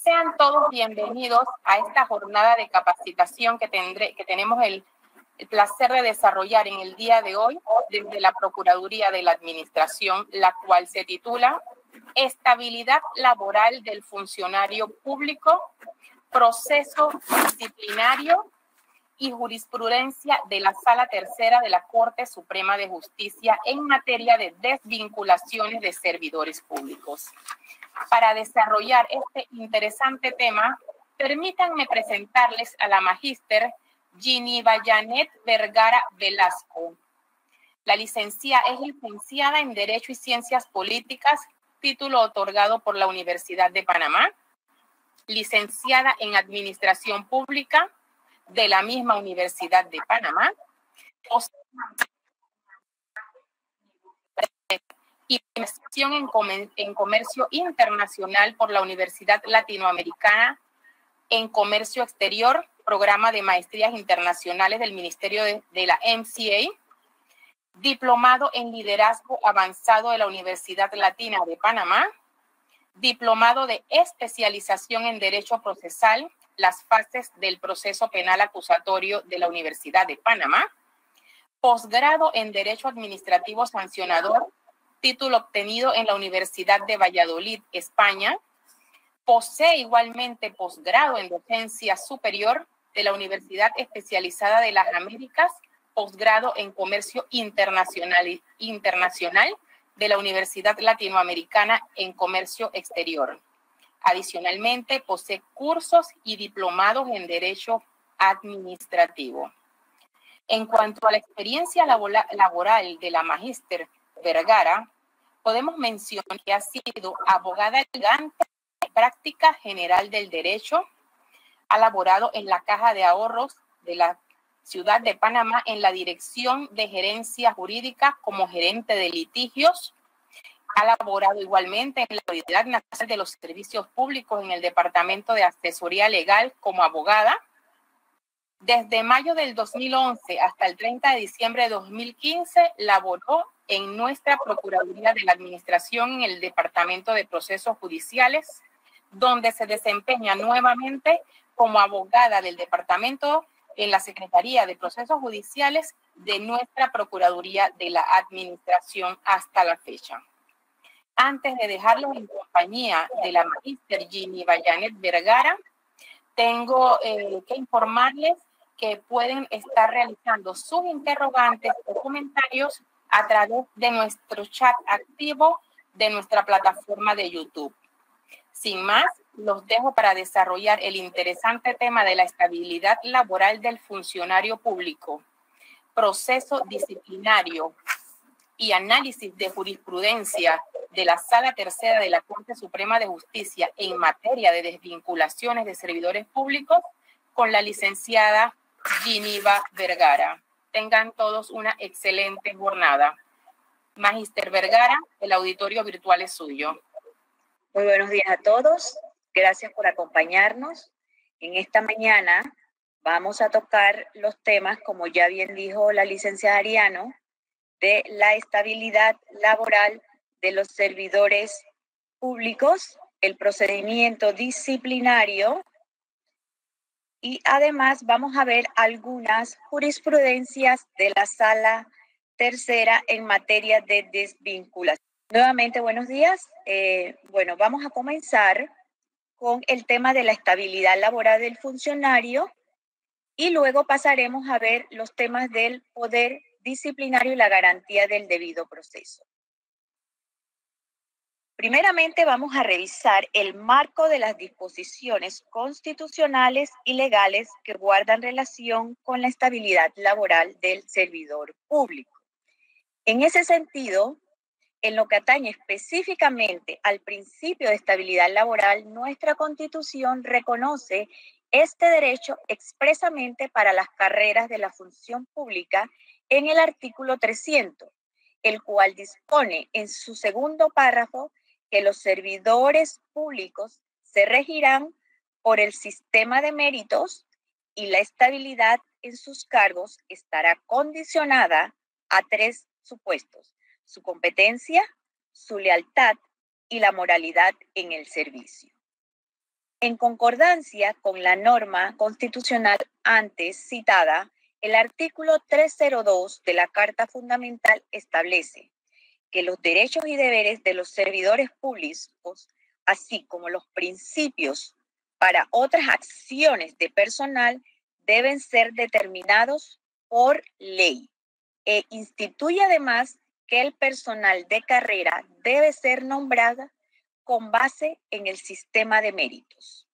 Sean todos bienvenidos a esta jornada de capacitación que tenemos el placer de desarrollar en el día de hoy desde la Procuraduría de la Administración, la cual se titula Estabilidad laboral del funcionario público, proceso disciplinario y jurisprudencia de la Sala Tercera de la Corte Suprema de Justicia en materia de desvinculaciones de servidores públicos. Para desarrollar este interesante tema, permítanme presentarles a la magíster Ginny-Eva Janet Vergara Velasco. Es licenciada en Derecho y Ciencias Políticas, título otorgado por la Universidad de Panamá, licenciada en Administración Pública de la misma Universidad de Panamá, y investigación en Comercio Internacional por la Universidad Latinoamericana en Comercio Exterior, programa de maestrías internacionales del Ministerio de la MCA, diplomado en Liderazgo Avanzado de la Universidad Latina de Panamá, diplomado de especialización en Derecho Procesal, las fases del proceso penal acusatorio de la Universidad de Panamá, posgrado en Derecho Administrativo Sancionador, título obtenido en la Universidad de Valladolid, España. Posee igualmente posgrado en Docencia Superior de la Universidad Especializada de las Américas, posgrado en Comercio Internacional de la Universidad Latinoamericana en Comercio Exterior. Adicionalmente, posee cursos y diplomados en Derecho Administrativo. En cuanto a la experiencia laboral de la magíster Vergara, podemos mencionar que ha sido abogada litigante en práctica general del derecho, ha laborado en la Caja de Ahorros de la Ciudad de Panamá en la Dirección de Gerencia Jurídica como gerente de litigios, ha laborado igualmente en la Autoridad Nacional de los Servicios Públicos en el Departamento de Asesoría Legal como abogada. Desde mayo del 2011 hasta el 30 de diciembre de 2015, laboró en nuestra Procuraduría de la Administración en el Departamento de Procesos Judiciales, donde se desempeña nuevamente como abogada del departamento en la Secretaría de Procesos Judiciales de nuestra Procuraduría de la Administración hasta la fecha. Antes de dejarlos en compañía de la magíster Ginny-Eva Janet Vergara, tengo que informarles que pueden estar realizando sus interrogantes o comentarios a través de nuestro chat activo de nuestra plataforma de YouTube. Sin más, los dejo para desarrollar el interesante tema de la estabilidad laboral del funcionario público, proceso disciplinario y análisis de jurisprudencia de la Sala Tercera de la Corte Suprema de Justicia en materia de desvinculaciones de servidores públicos con la licenciada Ginny-Eva Vergara. Tengan todos una excelente jornada. Magíster Vergara, el auditorio virtual es suyo. Muy buenos días a todos. Gracias por acompañarnos. En esta mañana vamos a tocar los temas, como ya bien dijo la licenciada Ariano, de la estabilidad laboral de los servidores públicos, el procedimiento disciplinario y además vamos a ver algunas jurisprudencias de la Sala Tercera en materia de desvinculación. Nuevamente, buenos días. Bueno, vamos a comenzar con el tema de la estabilidad laboral del funcionario y luego pasaremos a ver los temas del poder disciplinario y la garantía del debido proceso. Primeramente vamos a revisar el marco de las disposiciones constitucionales y legales que guardan relación con la estabilidad laboral del servidor público. En ese sentido, en lo que atañe específicamente al principio de estabilidad laboral, nuestra Constitución reconoce este derecho expresamente para las carreras de la función pública en el artículo 300, el cual dispone en su segundo párrafo que los servidores públicos se regirán por el sistema de méritos y la estabilidad en sus cargos estará condicionada a 3 supuestos: su competencia, su lealtad y la moralidad en el servicio. En concordancia con la norma constitucional antes citada, el artículo 302 de la Carta Fundamental establece que los derechos y deberes de los servidores públicos, así como los principios para otras acciones de personal, deben ser determinados por ley e instituye además que el personal de carrera debe ser nombrado con base en el sistema de méritos.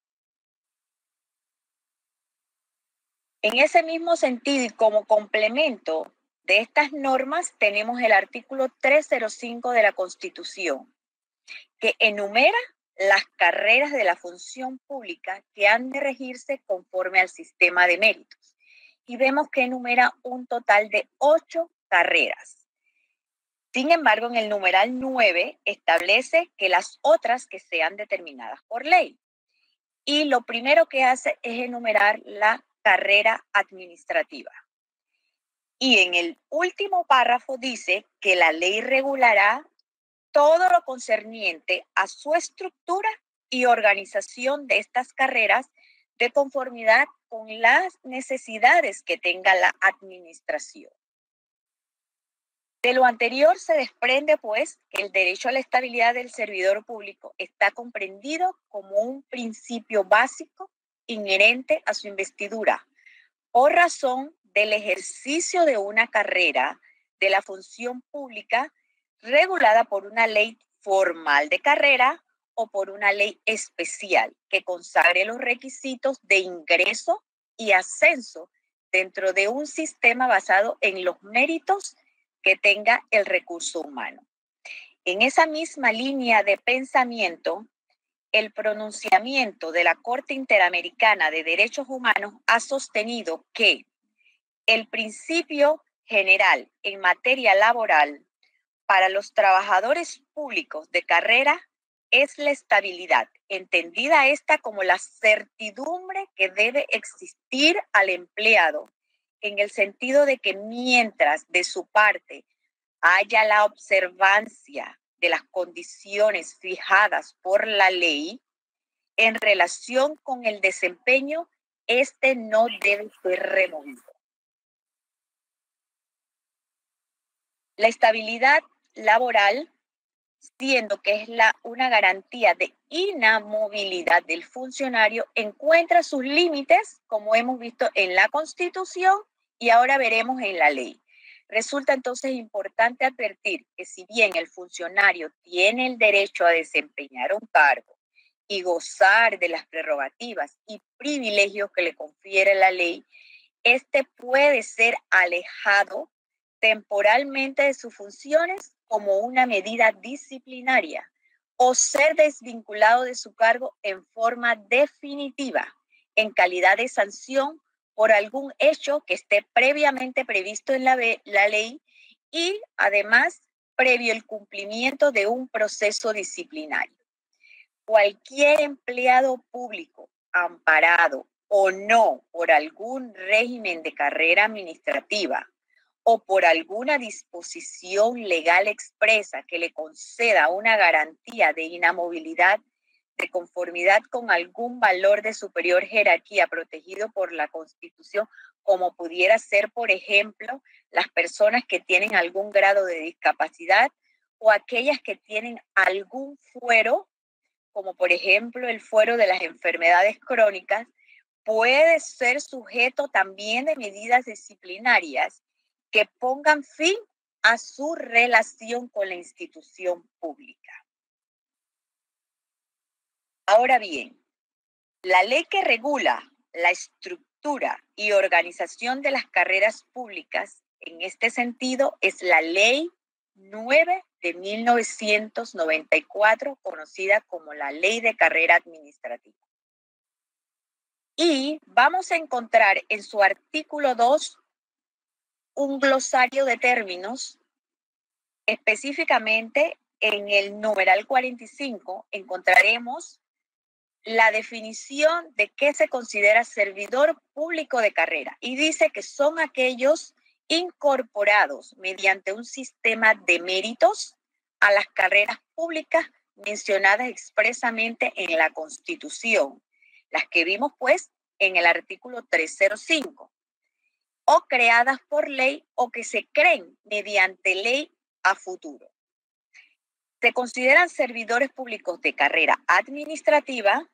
En ese mismo sentido y como complemento de estas normas tenemos el artículo 305 de la Constitución, que enumera las carreras de la función pública que han de regirse conforme al sistema de méritos. Y vemos que enumera un total de 8 carreras. Sin embargo, en el numeral 9 establece que las otras que sean determinadas por ley. Y lo primero que hace es enumerar la carrera administrativa. Y en el último párrafo dice que la ley regulará todo lo concerniente a su estructura y organización de estas carreras de conformidad con las necesidades que tenga la administración. De lo anterior se desprende, pues, que el derecho a la estabilidad del servidor público está comprendido como un principio básico inherente a su investidura, por razón del ejercicio de una carrera de la función pública regulada por una ley formal de carrera o por una ley especial que consagre los requisitos de ingreso y ascenso dentro de un sistema basado en los méritos que tenga el recurso humano. En esa misma línea de pensamiento, el pronunciamiento de la Corte Interamericana de Derechos Humanos ha sostenido que el principio general en materia laboral para los trabajadores públicos de carrera es la estabilidad, entendida esta como la certidumbre que debe existir al empleado, en el sentido de que mientras de su parte haya la observancia de las condiciones fijadas por la ley, en relación con el desempeño, este no debe ser removido. La estabilidad laboral, siendo que es una garantía de inamovilidad del funcionario, encuentra sus límites, como hemos visto en la Constitución y ahora veremos en la ley. Resulta entonces importante advertir que si bien el funcionario tiene el derecho a desempeñar un cargo y gozar de las prerrogativas y privilegios que le confiere la ley, este puede ser alejado temporalmente de sus funciones como una medida disciplinaria o ser desvinculado de su cargo en forma definitiva en calidad de sanción por algún hecho que esté previamente previsto en la ley y además previo el cumplimiento de un proceso disciplinario. Cualquier empleado público amparado o no por algún régimen de carrera administrativa o por alguna disposición legal expresa que le conceda una garantía de inamovilidad de conformidad con algún valor de superior jerarquía protegido por la Constitución, como pudiera ser, por ejemplo, las personas que tienen algún grado de discapacidad o aquellas que tienen algún fuero, como por ejemplo el fuero de las enfermedades crónicas, puede ser sujeto también de medidas disciplinarias que pongan fin a su relación con la institución pública. Ahora bien, la ley que regula la estructura y organización de las carreras públicas en este sentido es la Ley 9 de 1994, conocida como la Ley de Carrera Administrativa. Y vamos a encontrar en su artículo 2 un glosario de términos. Específicamente en el numeral 45 encontraremos la definición de qué se considera servidor público de carrera y dice que son aquellos incorporados mediante un sistema de méritos a las carreras públicas mencionadas expresamente en la Constitución, las que vimos pues en el artículo 305, o creadas por ley o que se creen mediante ley a futuro. Se consideran servidores públicos de carrera administrativa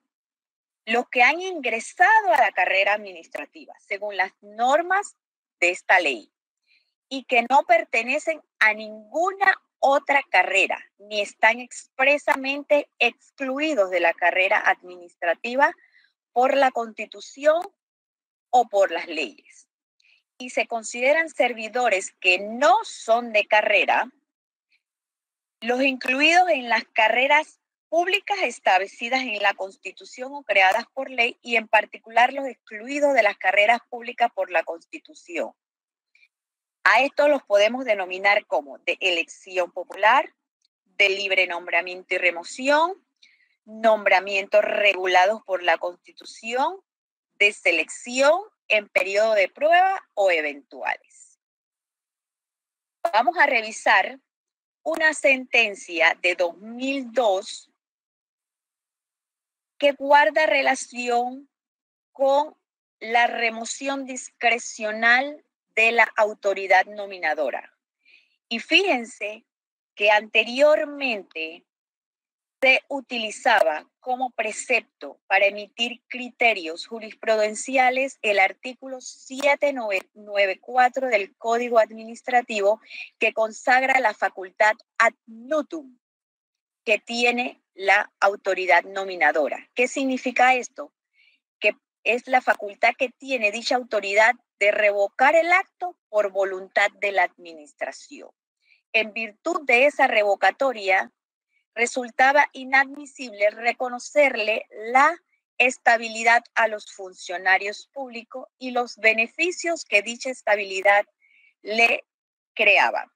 los que han ingresado a la carrera administrativa según las normas de esta ley y que no pertenecen a ninguna otra carrera ni están expresamente excluidos de la carrera administrativa por la Constitución o por las leyes. Y se consideran servidores que no son de carrera los incluidos en las carreras públicas establecidas en la Constitución o creadas por ley, y en particular los excluidos de las carreras públicas por la Constitución. A estos los podemos denominar como de elección popular, de libre nombramiento y remoción, nombramientos regulados por la Constitución, de selección en periodo de prueba o eventuales. Vamos a revisar una sentencia de 2002 que guarda relación con la remoción discrecional de la autoridad nominadora. Y fíjense que anteriormente se utilizaba como precepto para emitir criterios jurisprudenciales el artículo 794 del Código Administrativo, que consagra la facultad ad nutum que tiene la autoridad nominadora. ¿Qué significa esto? Que es la facultad que tiene dicha autoridad de revocar el acto por voluntad de la administración. En virtud de esa revocatoria, resultaba inadmisible reconocerle la estabilidad a los funcionarios públicos y los beneficios que dicha estabilidad le creaba,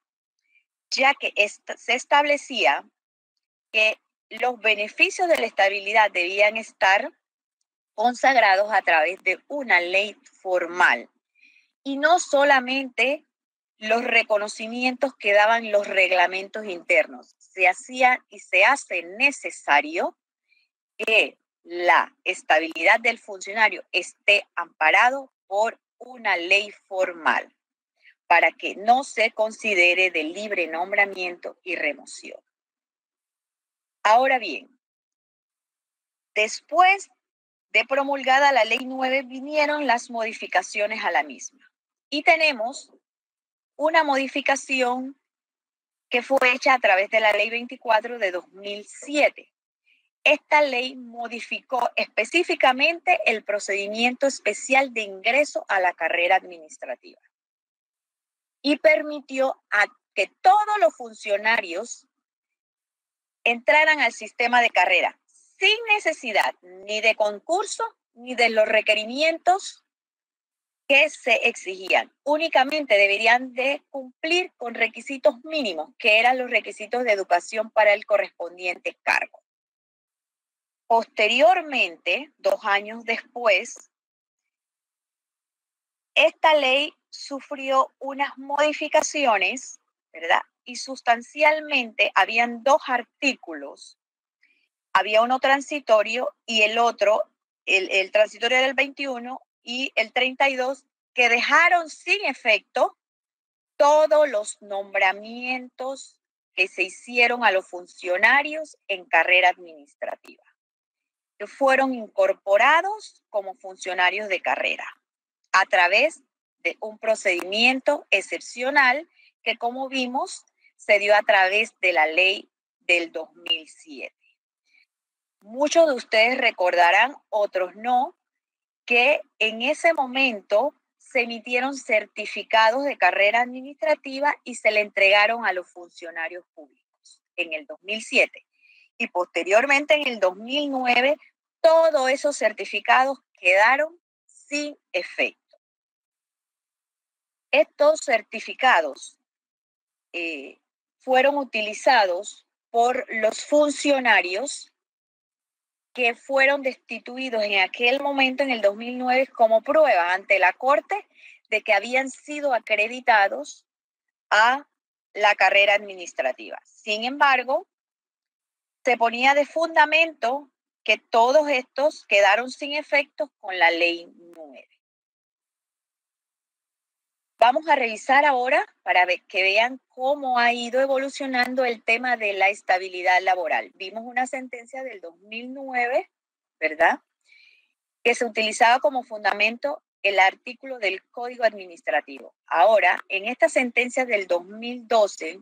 ya que se establecía que los beneficios de la estabilidad debían estar consagrados a través de una ley formal y no solamente los reconocimientos que daban los reglamentos internos. Se hacía y se hace necesario que la estabilidad del funcionario esté amparado por una ley formal para que no se considere de libre nombramiento y remoción. Ahora bien, después de promulgada la Ley 9 vinieron las modificaciones a la misma. Y tenemos una modificación que fue hecha a través de la Ley 24 de 2007. Esta ley modificó específicamente el procedimiento especial de ingreso a la carrera administrativa y permitió a que todos los funcionarios entraran al sistema de carrera sin necesidad ni de concurso ni de los requerimientos que se exigían. Únicamente deberían de cumplir con requisitos mínimos, que eran los requisitos de educación para el correspondiente cargo. Posteriormente, 2 años después, esta ley sufrió unas modificaciones, ¿verdad? Y sustancialmente habían 2 artículos. Había uno transitorio y el otro, el transitorio era el 21 y el 32, que dejaron sin efecto todos los nombramientos que se hicieron a los funcionarios en carrera administrativa, que fueron incorporados como funcionarios de carrera a través de un procedimiento excepcional que, como vimos, se dio a través de la ley del 2007. Muchos de ustedes recordarán, otros no, que en ese momento se emitieron certificados de carrera administrativa y se le entregaron a los funcionarios públicos en el 2007. Y posteriormente, en el 2009, todos esos certificados quedaron sin efecto. Estos certificados fueron utilizados por los funcionarios que fueron destituidos en aquel momento, en el 2009, como prueba ante la Corte de que habían sido acreditados a la carrera administrativa. Sin embargo, se ponía de fundamento que todos estos quedaron sin efectos con la Ley 9. Vamos a revisar ahora para que vean cómo ha ido evolucionando el tema de la estabilidad laboral. Vimos una sentencia del 2009, ¿verdad?, que se utilizaba como fundamento el artículo del Código Administrativo. Ahora, en esta sentencia del 2012,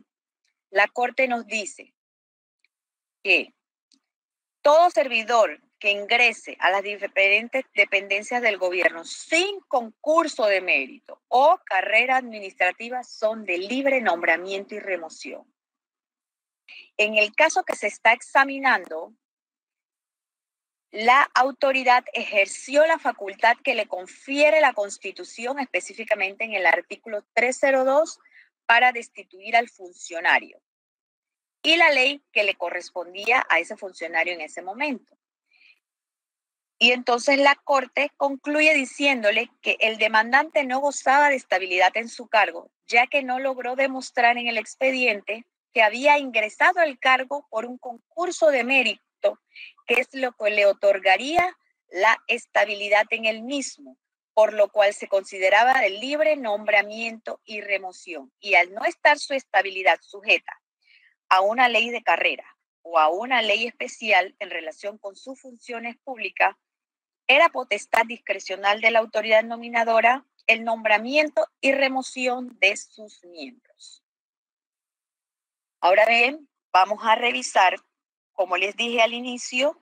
la Corte nos dice que todo servidor que ingrese a las diferentes dependencias del gobierno sin concurso de mérito o carrera administrativa son de libre nombramiento y remoción. En el caso que se está examinando, la autoridad ejerció la facultad que le confiere la Constitución, específicamente en el artículo 302, para destituir al funcionario, y la ley que le correspondía a ese funcionario en ese momento. Y entonces la Corte concluye diciéndole que el demandante no gozaba de estabilidad en su cargo, ya que no logró demostrar en el expediente que había ingresado al cargo por un concurso de mérito, que es lo que le otorgaría la estabilidad en el mismo, por lo cual se consideraba de libre nombramiento y remoción. Y al no estar su estabilidad sujeta a una ley de carrera o a una ley especial en relación con sus funciones públicas, era potestad discrecional de la autoridad nominadora el nombramiento y remoción de sus miembros. Ahora bien, vamos a revisar, como les dije al inicio,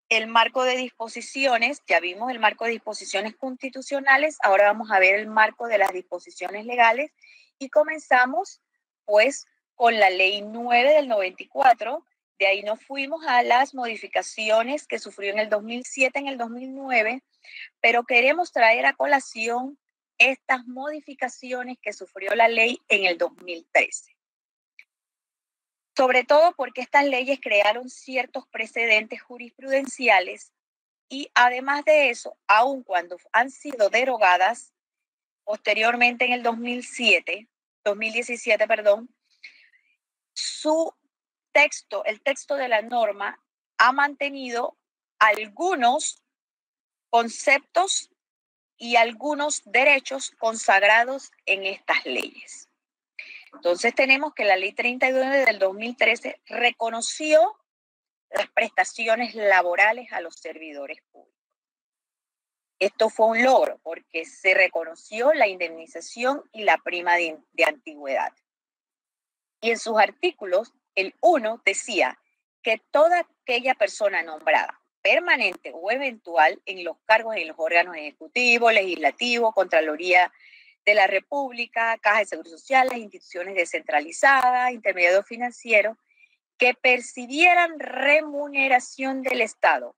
el marco de disposiciones. Ya vimos el marco de disposiciones constitucionales, ahora vamos a ver el marco de las disposiciones legales y comenzamos pues con la Ley 9 del 94. De ahí nos fuimos a las modificaciones que sufrió en el 2007, en el 2009, pero queremos traer a colación estas modificaciones que sufrió la ley en el 2013. Sobre todo porque estas leyes crearon ciertos precedentes jurisprudenciales y además de eso, aun cuando han sido derogadas posteriormente en el 2017, su texto, el texto de la norma, ha mantenido algunos conceptos y algunos derechos consagrados en estas leyes. Entonces tenemos que la Ley 39 del 2013 reconoció las prestaciones laborales a los servidores públicos. Esto fue un logro porque se reconoció la indemnización y la prima de antigüedad. Y en sus artículos, el 1 decía que toda aquella persona nombrada permanente o eventual en los cargos en los órganos ejecutivos, legislativos, Contraloría de la República, Caja de Seguro Social, las instituciones descentralizadas, intermediarios financieros, que percibieran remuneración del Estado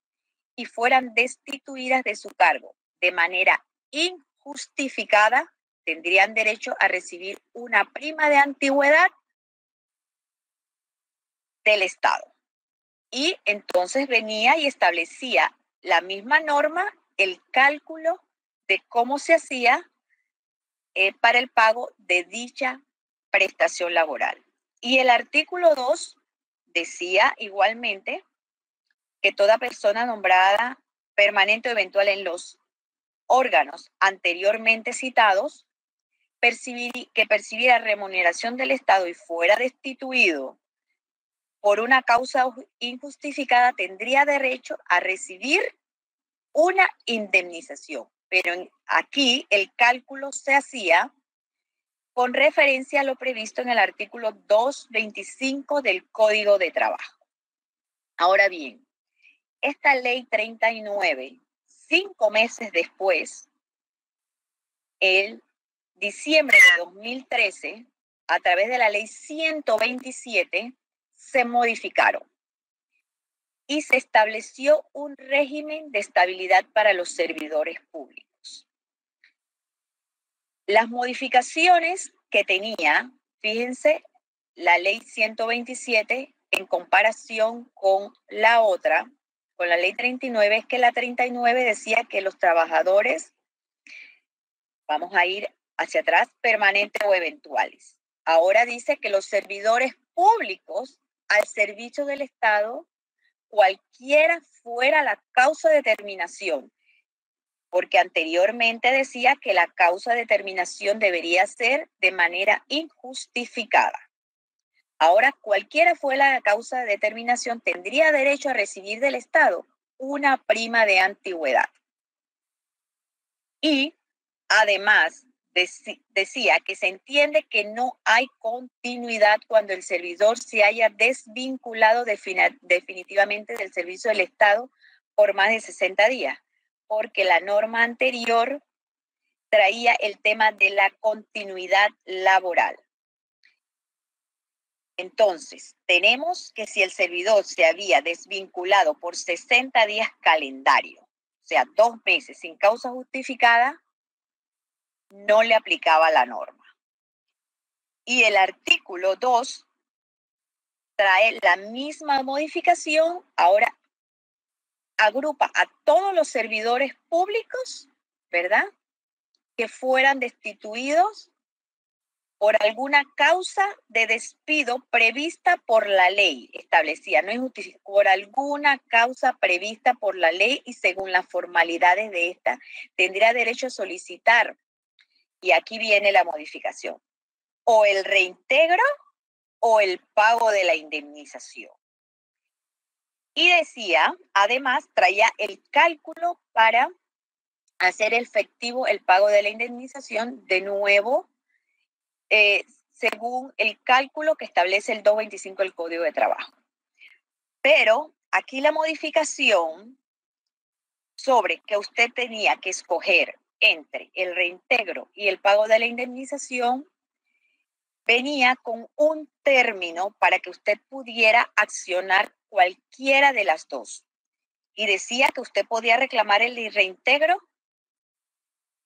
y fueran destituidas de su cargo de manera injustificada, tendrían derecho a recibir una prima de antigüedad del Estado. Y entonces venía y establecía la misma norma el cálculo de cómo se hacía para el pago de dicha prestación laboral. Y el artículo 2 decía igualmente que toda persona nombrada permanente o eventual en los órganos anteriormente citados que percibiera remuneración del Estado y fuera destituido por una causa injustificada tendría derecho a recibir una indemnización. Pero aquí el cálculo se hacía con referencia a lo previsto en el artículo 225 del Código de Trabajo. Ahora bien, esta ley 39, 5 meses después, el diciembre de 2013, a través de la ley 127, se modificaron y se estableció un régimen de estabilidad para los servidores públicos. Las modificaciones que tenía, fíjense, la ley 127 en comparación con la otra, con la ley 39, es que la 39 decía que los trabajadores, vamos a ir hacia atrás, permanentes o eventuales. Ahora dice que los servidores públicos al servicio del Estado cualquiera fuera la causa de terminación, porque anteriormente decía que la causa de terminación debería ser de manera injustificada. Ahora, cualquiera fuera la causa de terminación, tendría derecho a recibir del Estado una prima de antigüedad. Y además decía que se entiende que no hay continuidad cuando el servidor se haya desvinculado definitivamente del servicio del Estado por más de 60 días, porque la norma anterior traía el tema de la continuidad laboral. Entonces, tenemos que si el servidor se había desvinculado por 60 días calendario, o sea, 2 meses sin causa justificada, no le aplicaba la norma. Y el artículo 2 trae la misma modificación, ahora agrupa a todos los servidores públicos, ¿verdad?, que fueran destituidos por alguna causa de despido prevista por la ley establecida, no es justificada, por alguna causa prevista por la ley y según las formalidades de esta, tendrá derecho a solicitar, y aquí viene la modificación, o el reintegro o el pago de la indemnización. Y decía, además, traía el cálculo para hacer efectivo el pago de la indemnización, de nuevo, según el cálculo que establece el 225 del Código de Trabajo. Pero aquí la modificación sobre que usted tenía que escoger entre el reintegro y el pago de la indemnización venía con un término para que usted pudiera accionar cualquiera de las dos. Y decía que usted podía reclamar el reintegro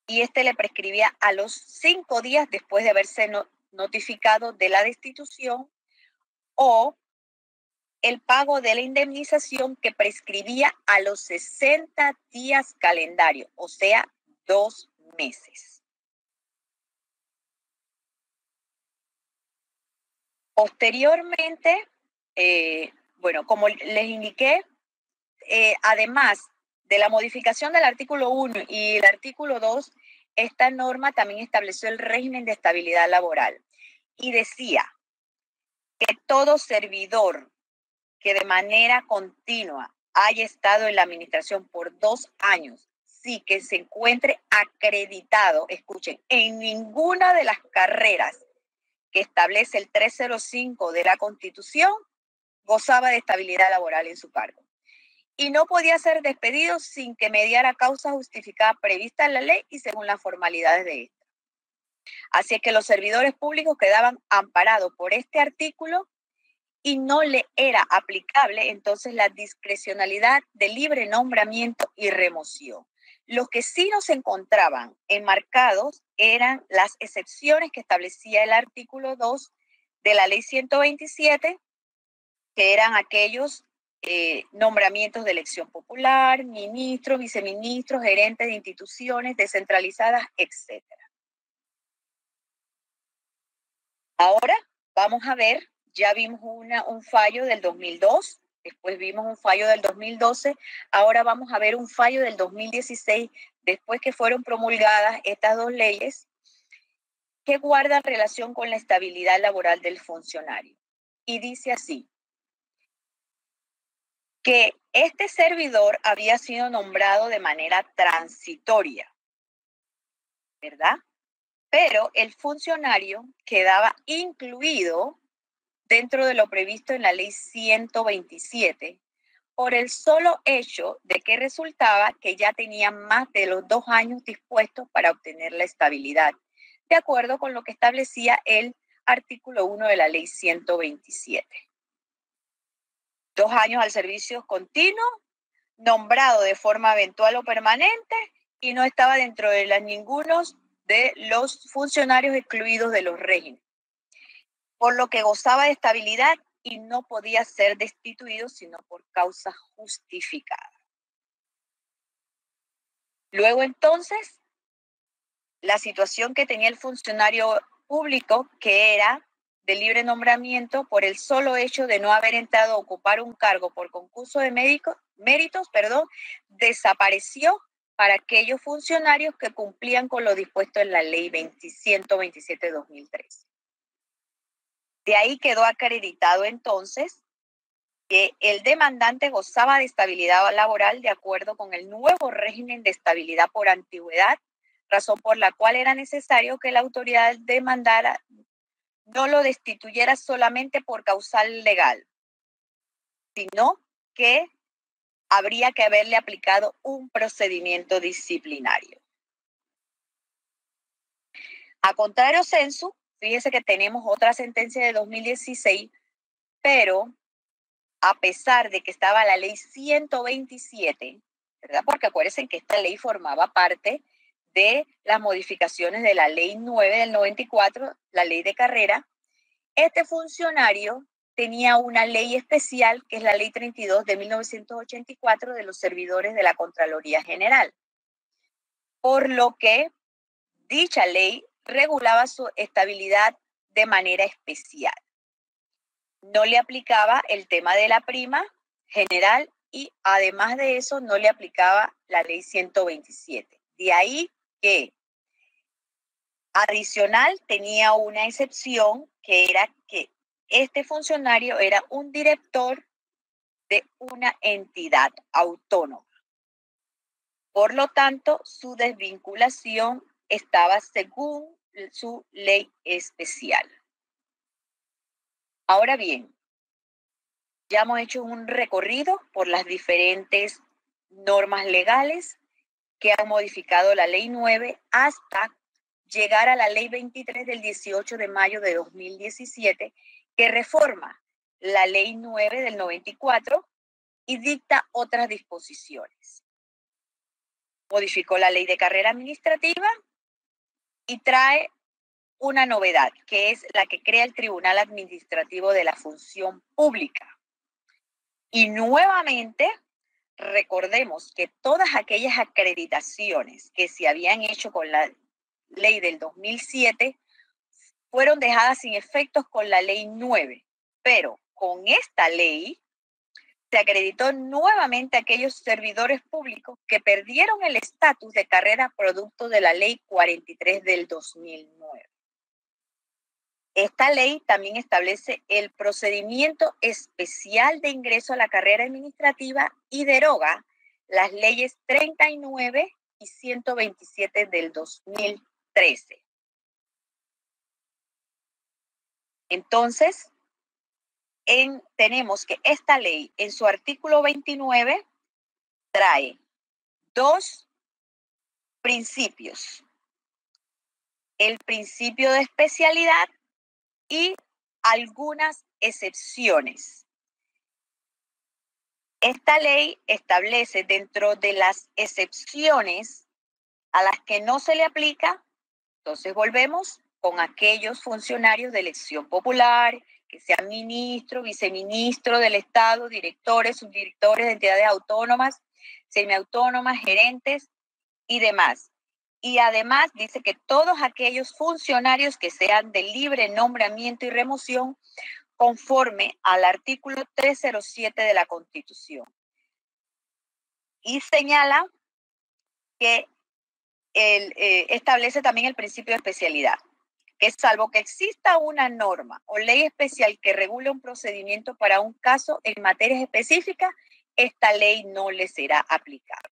y este le prescribía a los 5 días después de haberse notificado de la destitución, o el pago de la indemnización que prescribía a los 60 días calendario, o sea, 2 meses. Posteriormente, bueno, como les indiqué, además de la modificación del artículo 1 y el artículo 2, esta norma también estableció el régimen de estabilidad laboral y decía que todo servidor que de manera continua haya estado en la administración por 2 años, sí que se encuentre acreditado, escuchen, en ninguna de las carreras que establece el 305 de la Constitución, gozaba de estabilidad laboral en su cargo. Y no podía ser despedido sin que mediara causa justificada prevista en la ley y según las formalidades de esta. Así es que los servidores públicos quedaban amparados por este artículo y no le era aplicable entonces la discrecionalidad de libre nombramiento y remoción. Los que sí no se encontraban enmarcados eran las excepciones que establecía el artículo 2 de la ley 127, que eran aquellos nombramientos de elección popular, ministros, viceministros, gerentes de instituciones descentralizadas, etc. Ahora vamos a ver, ya vimos un fallo del 2002, después vimos un fallo del 2012, ahora vamos a ver un fallo del 2016, después que fueron promulgadas estas dos leyes que guardan relación con la estabilidad laboral del funcionario. Y dice así, que este servidor había sido nombrado de manera transitoria, ¿verdad? Pero el funcionario quedaba incluido dentro de lo previsto en la ley 127 por el solo hecho de que resultaba que ya tenía más de los 2 años dispuestos para obtener la estabilidad, de acuerdo con lo que establecía el artículo 1 de la ley 127. 2 años al servicio continuo, nombrado de forma eventual o permanente y no estaba dentro de ninguno de los funcionarios excluidos de los regímenes, por lo que gozaba de estabilidad y no podía ser destituido sino por causa justificada. Luego entonces, la situación que tenía el funcionario público, que era de libre nombramiento por el solo hecho de no haber entrado a ocupar un cargo por concurso de méritos, desapareció para aquellos funcionarios que cumplían con lo dispuesto en la Ley 127 de 2013. De ahí quedó acreditado entonces que el demandante gozaba de estabilidad laboral de acuerdo con el nuevo régimen de estabilidad por antigüedad, razón por la cual era necesario que la autoridad demandara no lo destituyera solamente por causal legal, sino que habría que haberle aplicado un procedimiento disciplinario. A contrario sensu, fíjese que tenemos otra sentencia de 2016, pero a pesar de que estaba la ley 127, ¿verdad? Porque acuérdense que esta ley formaba parte de las modificaciones de la ley 9 del 94, la ley de carrera. Este funcionario tenía una ley especial, que es la ley 32 de 1984 de los servidores de la Contraloría General, por lo que dicha ley regulaba su estabilidad de manera especial. No le aplicaba el tema de la prima general y además de eso no le aplicaba la ley 127. De ahí que adicional tenía una excepción, que era que este funcionario era un director de una entidad autónoma. Por lo tanto, su desvinculación estaba según su ley especial. Ahora bien, ya hemos hecho un recorrido por las diferentes normas legales que han modificado la ley 9 hasta llegar a la ley 23 del 18 de mayo de 2017, que reforma la ley 9 del 94 y dicta otras disposiciones. Modificó la ley de carrera administrativa y trae una novedad, que es la que crea el Tribunal Administrativo de la Función Pública. Y nuevamente, recordemos que todas aquellas acreditaciones que se habían hecho con la ley del 2007 fueron dejadas sin efectos con la ley 9, pero con esta ley se acreditó nuevamente a aquellos servidores públicos que perdieron el estatus de carrera producto de la ley 43 del 2009. Esta ley también establece el procedimiento especial de ingreso a la carrera administrativa y deroga las leyes 39 y 127 del 2013. Entonces, tenemos que esta ley en su artículo 29 trae dos principios. El principio de especialidad y algunas excepciones. Esta ley establece dentro de las excepciones a las que no se le aplica, entonces volvemos con aquellos funcionarios de elección popular, que sean ministro, viceministro del Estado, directores, subdirectores de entidades autónomas, semiautónomas, gerentes y demás. Y además dice que todos aquellos funcionarios que sean de libre nombramiento y remoción conforme al artículo 307 de la Constitución. Y señala que establece también el principio de especialidad, que salvo que exista una norma o ley especial que regule un procedimiento para un caso en materias específicas, esta ley no le será aplicable.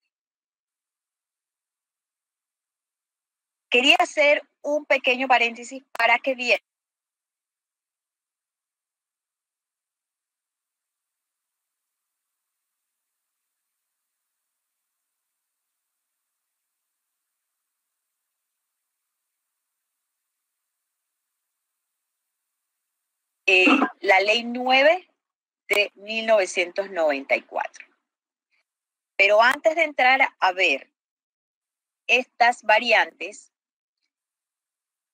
Quería hacer un pequeño paréntesis para que vieran la ley 9 de 1994. Pero antes de entrar a ver estas variantes,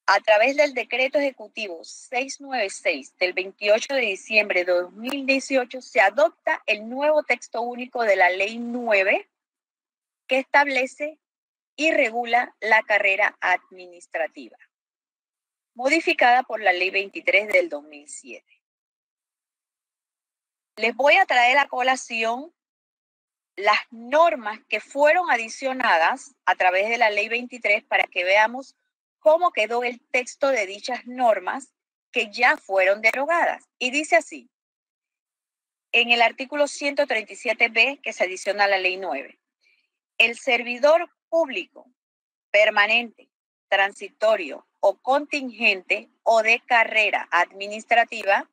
a través del decreto ejecutivo 696 del 28 de diciembre de 2018 se adopta el nuevo texto único de la ley 9 que establece y regula la carrera administrativa. modificada por la Ley 23 del 2007. Les voy a traer a colación las normas que fueron adicionadas a través de la Ley 23 para que veamos cómo quedó el texto de dichas normas que ya fueron derogadas. Y dice así, en el artículo 137b, que se adiciona a la Ley 9, el servidor público permanente, transitorio o contingente o de carrera administrativa,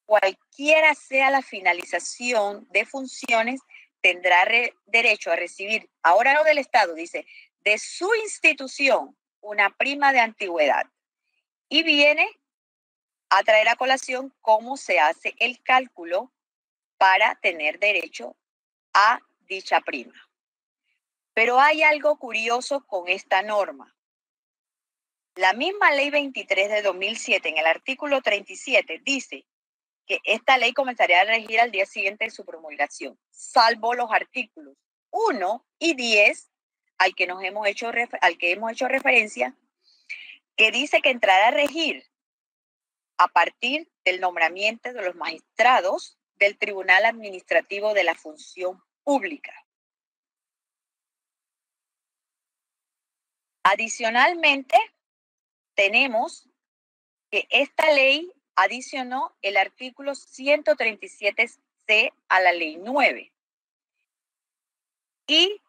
cualquiera sea la finalización de funciones, tendrá derecho a recibir, ahora no del Estado, dice, de su institución, una prima de antigüedad. Y viene a traer a colación cómo se hace el cálculo para tener derecho a dicha prima. Pero hay algo curioso con esta norma. La misma Ley 23 de 2007, en el artículo 37, dice que esta ley comenzaría a regir al día siguiente de su promulgación, salvo los artículos 1 y 10, al que hemos hecho referencia, que dice que entrará a regir a partir del nombramiento de los magistrados del Tribunal Administrativo de la Función Pública. Adicionalmente, tenemos que esta ley adicionó el artículo 137C a la Ley 9 y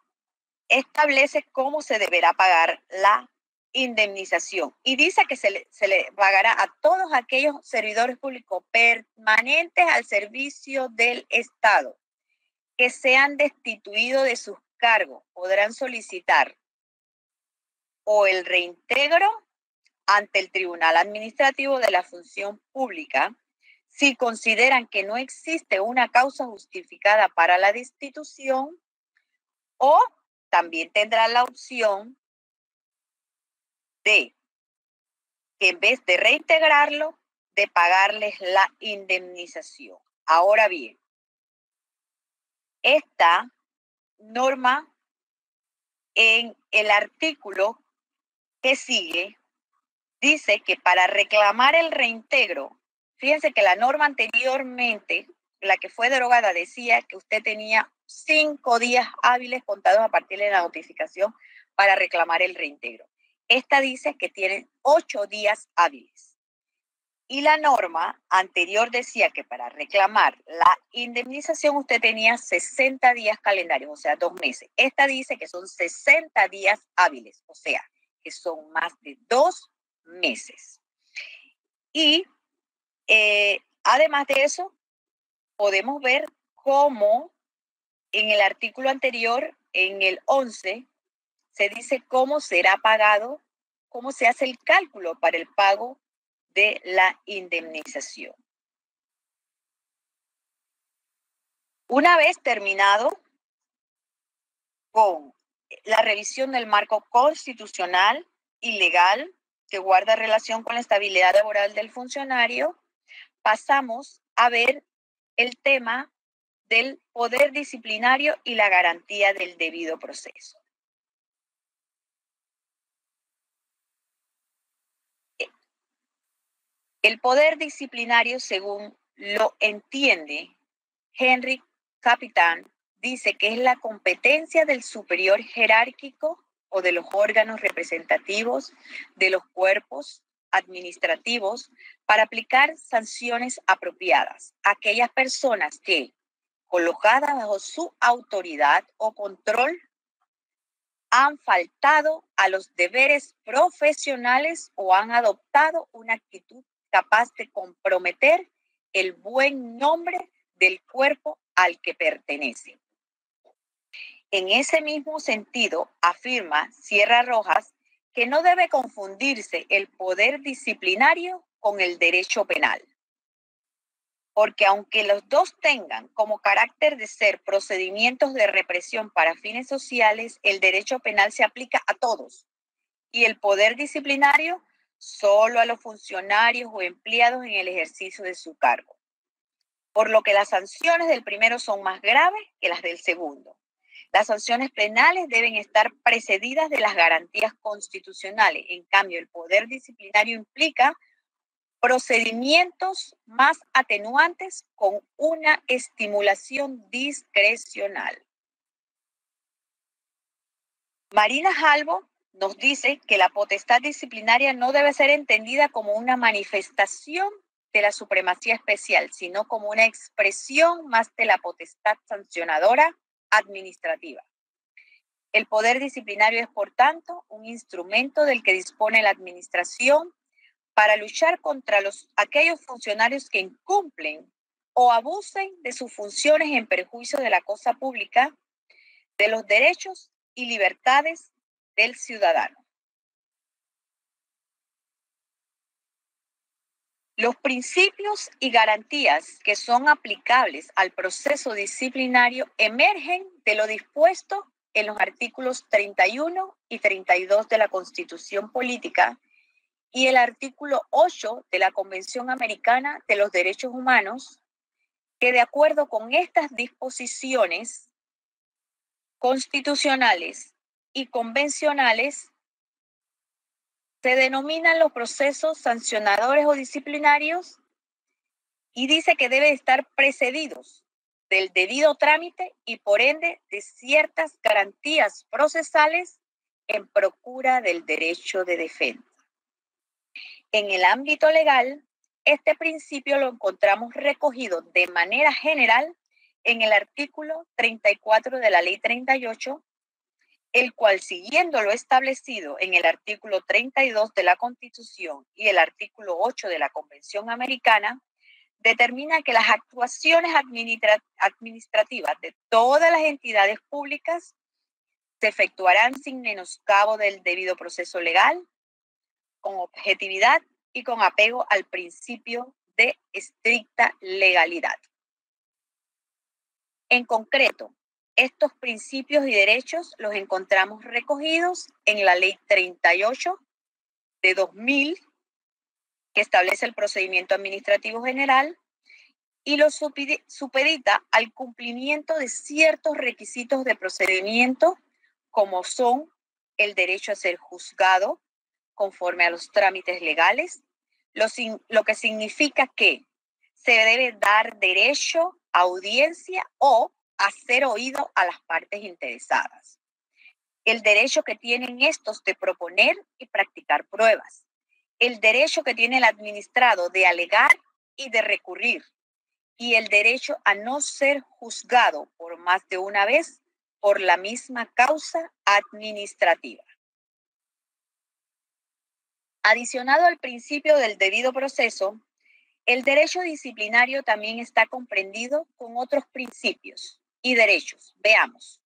establece cómo se deberá pagar la indemnización. Y dice que se le pagará a todos aquellos servidores públicos permanentes al servicio del Estado que sean destituidos de sus cargos. Podrán solicitar o el reintegro ante el Tribunal Administrativo de la Función Pública si consideran que no existe una causa justificada para la destitución, o también tendrán la opción de que en vez de reintegrarlo, de pagarles la indemnización. Ahora bien, esta norma en el artículo que sigue dice que para reclamar el reintegro, fíjense que la norma anteriormente, la que fue derogada, decía que usted tenía 5 días hábiles contados a partir de la notificación para reclamar el reintegro. Esta dice que tiene 8 días hábiles. Y la norma anterior decía que para reclamar la indemnización usted tenía 60 días calendarios, o sea, 2 meses. Esta dice que son 60 días hábiles, o sea, que son más de 2 meses. Y además de eso, podemos ver cómo en el artículo anterior, en el 11, se dice cómo será pagado, cómo se hace el cálculo para el pago de la indemnización. Una vez terminado con la revisión del marco constitucional y legal que guarda relación con la estabilidad laboral del funcionario, pasamos a ver el tema del poder disciplinario y la garantía del debido proceso. El poder disciplinario, según lo entiende Henry Capitán, dice que es la competencia del superior jerárquico o de los órganos representativos de los cuerpos administrativos para aplicar sanciones apropiadas a aquellas personas que, colocadas bajo su autoridad o control, han faltado a los deberes profesionales o han adoptado una actitud capaz de comprometer el buen nombre del cuerpo al que pertenece. En ese mismo sentido, afirma Sierra Rojas que no debe confundirse el poder disciplinario con el derecho penal, porque aunque los dos tengan como carácter de ser procedimientos de represión para fines sociales, el derecho penal se aplica a todos y el poder disciplinario solo a los funcionarios o empleados en el ejercicio de su cargo, por lo que las sanciones del primero son más graves que las del segundo. Las sanciones penales deben estar precedidas de las garantías constitucionales. En cambio, el poder disciplinario implica procedimientos más atenuantes con una estimulación discrecional. Marina Jalbo nos dice que la potestad disciplinaria no debe ser entendida como una manifestación de la supremacía especial, sino como una expresión más de la potestad sancionadora administrativa. El poder disciplinario es, por tanto, un instrumento del que dispone la administración para luchar contra aquellos funcionarios que incumplen o abusen de sus funciones en perjuicio de la cosa pública, de los derechos y libertades del ciudadano. Los principios y garantías que son aplicables al proceso disciplinario emergen de lo dispuesto en los artículos 31 y 32 de la Constitución Política y el artículo 8 de la Convención Americana de los Derechos Humanos, que de acuerdo con estas disposiciones constitucionales y convencionales se denominan los procesos sancionadores o disciplinarios y dice que deben estar precedidos del debido trámite y por ende de ciertas garantías procesales en procura del derecho de defensa. En el ámbito legal, este principio lo encontramos recogido de manera general en el artículo 34 de la Ley 38, el cual, siguiendo lo establecido en el artículo 32 de la Constitución y el artículo 8 de la Convención Americana, determina que las actuaciones administrativas de todas las entidades públicas se efectuarán sin menoscabo del debido proceso legal, con objetividad y con apego al principio de estricta legalidad. En concreto, estos principios y derechos los encontramos recogidos en la Ley 38 de 2000, que establece el procedimiento administrativo general y lo supedita al cumplimiento de ciertos requisitos de procedimiento, como son el derecho a ser juzgado conforme a los trámites legales, lo que significa que se debe dar derecho a audiencia o a ser oído a las partes interesadas. El derecho que tienen estos de proponer y practicar pruebas. El derecho que tiene el administrado de alegar y de recurrir. Y el derecho a no ser juzgado por más de una vez por la misma causa administrativa. Adicionado al principio del debido proceso, el derecho disciplinario también está comprendido con otros principios y derechos. Veamos.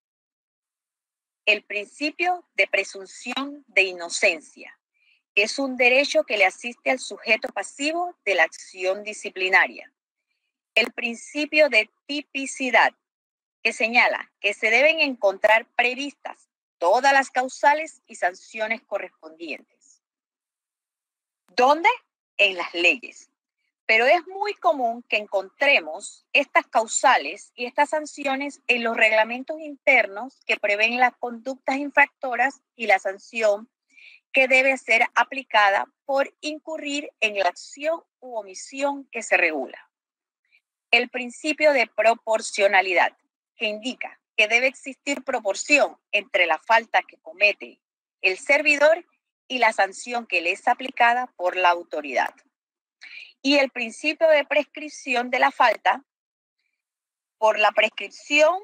El principio de presunción de inocencia es un derecho que le asiste al sujeto pasivo de la acción disciplinaria. El principio de tipicidad, que señala que se deben encontrar previstas todas las causales y sanciones correspondientes. ¿Dónde? En las leyes. Pero es muy común que encontremos estas causales y estas sanciones en los reglamentos internos que prevén las conductas infractoras y la sanción que debe ser aplicada por incurrir en la acción u omisión que se regula. El principio de proporcionalidad, que indica que debe existir proporción entre la falta que comete el servidor y la sanción que le es aplicada por la autoridad. Y el principio de prescripción de la falta, por la prescripción,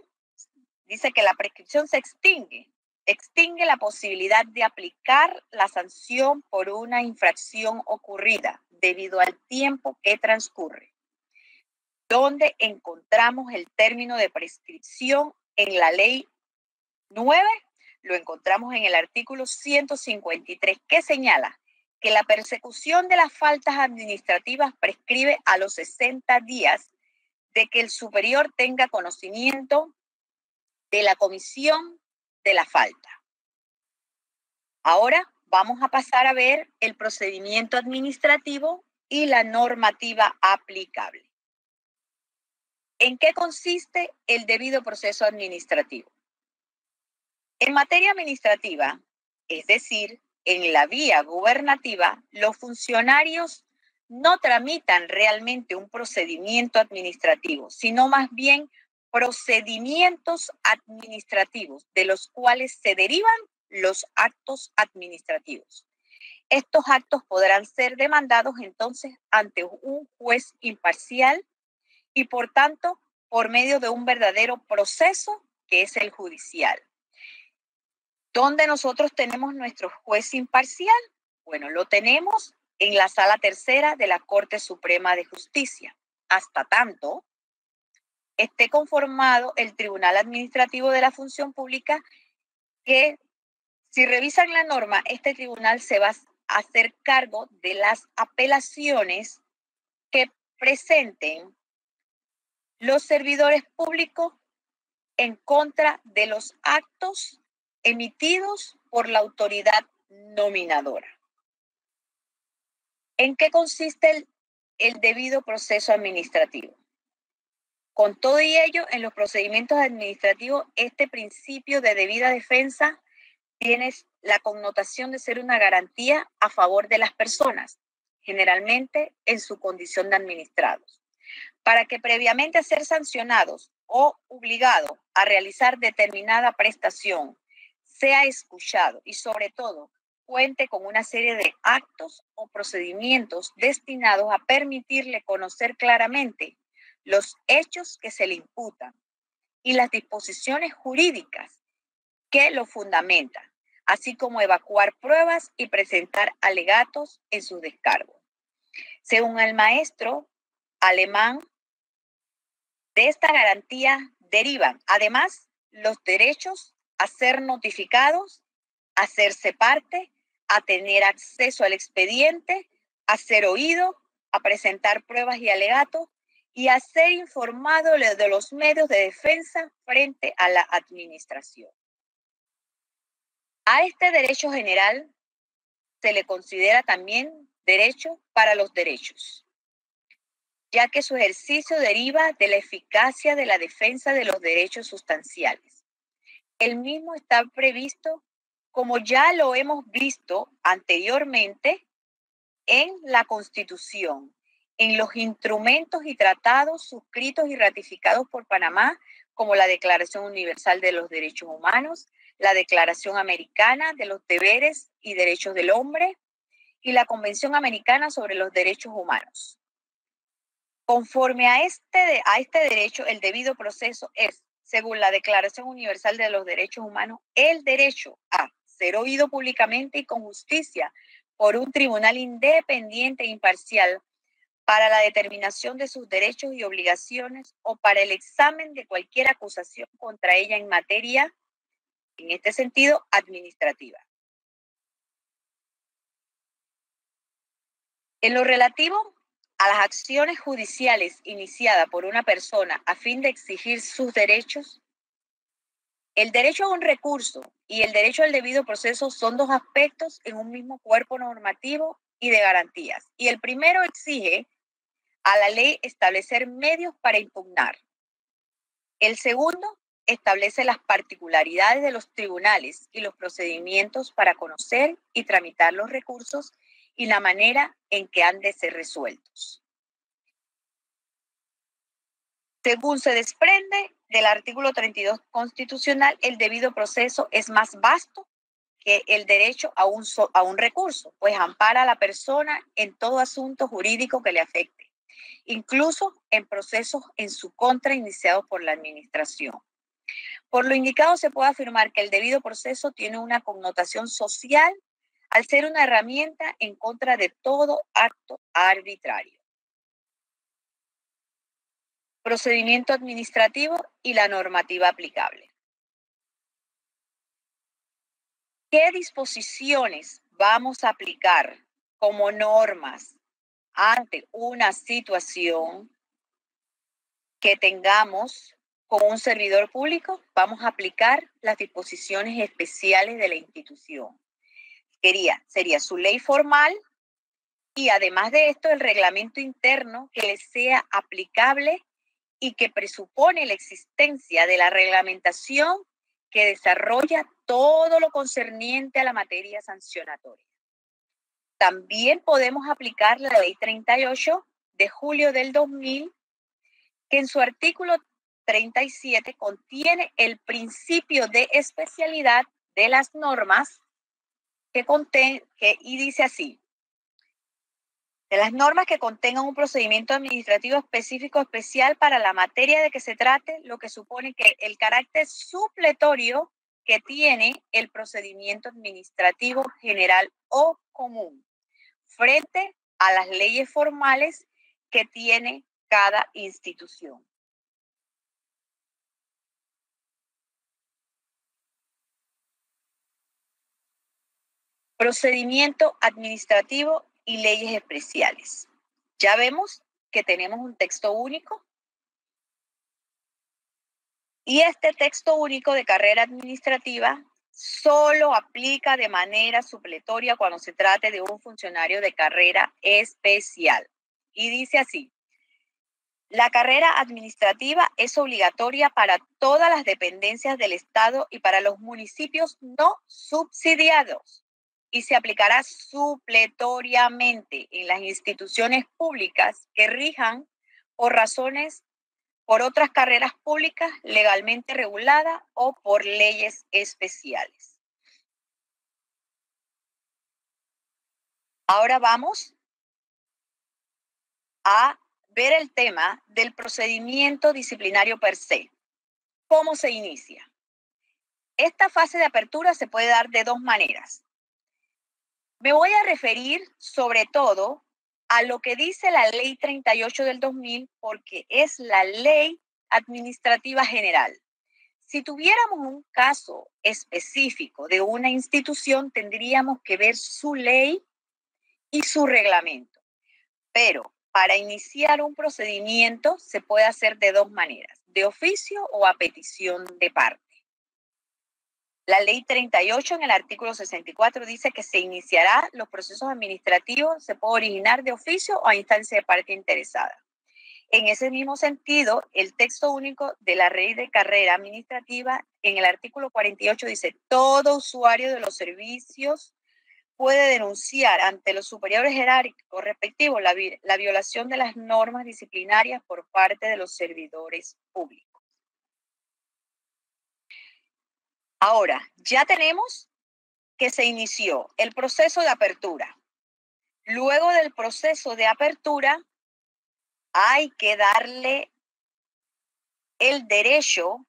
dice que la prescripción se extingue la posibilidad de aplicar la sanción por una infracción ocurrida debido al tiempo que transcurre. ¿Dónde encontramos el término de prescripción en la ley 9? Lo encontramos en el artículo 153, que señala que la persecución de las faltas administrativas prescribe a los 60 días de que el superior tenga conocimiento de la comisión de la falta. Ahora vamos a pasar a ver el procedimiento administrativo y la normativa aplicable. ¿En qué consiste el debido proceso administrativo? En materia administrativa, es decir, en la vía gubernativa, los funcionarios no tramitan realmente un procedimiento administrativo, sino más bien procedimientos administrativos de los cuales se derivan los actos administrativos. Estos actos podrán ser demandados entonces ante un juez imparcial y por tanto por medio de un verdadero proceso que es el judicial. ¿Dónde nosotros tenemos nuestro juez imparcial? Bueno, lo tenemos en la Sala Tercera de la Corte Suprema de Justicia. Hasta tanto esté conformado el Tribunal Administrativo de la Función Pública, que si revisan la norma, este tribunal se va a hacer cargo de las apelaciones que presenten los servidores públicos en contra de los actos emitidos por la autoridad nominadora. ¿En qué consiste el debido proceso administrativo? Con todo y ello, en los procedimientos administrativos, este principio de debida defensa tiene la connotación de ser una garantía a favor de las personas, generalmente en su condición de administrados, para que previamente a ser sancionados o obligados a realizar determinada prestación, sea escuchado y sobre todo cuente con una serie de actos o procedimientos destinados a permitirle conocer claramente los hechos que se le imputan y las disposiciones jurídicas que lo fundamentan, así como evacuar pruebas y presentar alegatos en sus descargos. Según el maestro alemán, de esta garantía derivan, además, los derechos a ser notificados, a hacerse parte, a tener acceso al expediente, a ser oído, a presentar pruebas y alegatos y a ser informado de los medios de defensa frente a la administración. A este derecho general se le considera también derecho para los derechos, ya que su ejercicio deriva de la eficacia de la defensa de los derechos sustanciales. El mismo está previsto, como ya lo hemos visto anteriormente, en la Constitución, en los instrumentos y tratados suscritos y ratificados por Panamá, como la Declaración Universal de los Derechos Humanos, la Declaración Americana de los Deberes y Derechos del Hombre y la Convención Americana sobre los Derechos Humanos. Conforme a este derecho, el debido proceso es, según la Declaración Universal de los Derechos Humanos, el derecho a ser oído públicamente y con justicia por un tribunal independiente e imparcial para la determinación de sus derechos y obligaciones o para el examen de cualquier acusación contra ella en materia, en este sentido, administrativa. En lo relativo a las acciones judiciales iniciadas por una persona a fin de exigir sus derechos, el derecho a un recurso y el derecho al debido proceso son dos aspectos en un mismo cuerpo normativo y de garantías. Y el primero exige a la ley establecer medios para impugnar. El segundo establece las particularidades de los tribunales y los procedimientos para conocer y tramitar los recursos y la manera en que han de ser resueltos. Según se desprende del artículo 32 constitucional, el debido proceso es más vasto que el derecho a un recurso, pues ampara a la persona en todo asunto jurídico que le afecte, incluso en procesos en su contra iniciados por la administración. Por lo indicado, se puede afirmar que el debido proceso tiene una connotación social al ser una herramienta en contra de todo acto arbitrario. Procedimiento administrativo y la normativa aplicable. ¿Qué disposiciones vamos a aplicar como normas ante una situación que tengamos con un servidor público? Vamos a aplicar las disposiciones especiales de la institución. Sería su ley formal y además de esto el reglamento interno que le sea aplicable y que presupone la existencia de la reglamentación que desarrolla todo lo concerniente a la materia sancionatoria. También podemos aplicar la Ley 38 de julio del 2000, que en su artículo 37 contiene el principio de especialidad de las normas y dice así: de las normas que contengan un procedimiento administrativo específico especial para la materia de que se trate, lo que supone que el carácter supletorio que tiene el procedimiento administrativo general o común frente a las leyes formales que tiene cada institución. Procedimiento administrativo y leyes especiales. Ya vemos que tenemos un texto único y este texto único de carrera administrativa solo aplica de manera supletoria cuando se trate de un funcionario de carrera especial. Y dice así: la carrera administrativa es obligatoria para todas las dependencias del Estado y para los municipios no subsidiados, y se aplicará supletoriamente en las instituciones públicas que rijan por otras carreras públicas legalmente reguladas o por leyes especiales. Ahora vamos a ver el tema del procedimiento disciplinario per se. ¿Cómo se inicia? Esta fase de apertura se puede dar de dos maneras. Me voy a referir sobre todo a lo que dice la Ley 38 del 2000, porque es la ley administrativa general. Si tuviéramos un caso específico de una institución, tendríamos que ver su ley y su reglamento. Pero para iniciar un procedimiento se puede hacer de dos maneras: de oficio o a petición de parte. La Ley 38 en el artículo 64 dice que se iniciará los procesos administrativos, se puede originar de oficio o a instancia de parte interesada. En ese mismo sentido, el texto único de la Ley de Carrera Administrativa en el artículo 48 dice: todo usuario de los servicios puede denunciar ante los superiores jerárquicos respectivos la violación de las normas disciplinarias por parte de los servidores públicos. Ahora, ya tenemos que se inició el proceso de apertura. Luego del proceso de apertura, hay que darle el derecho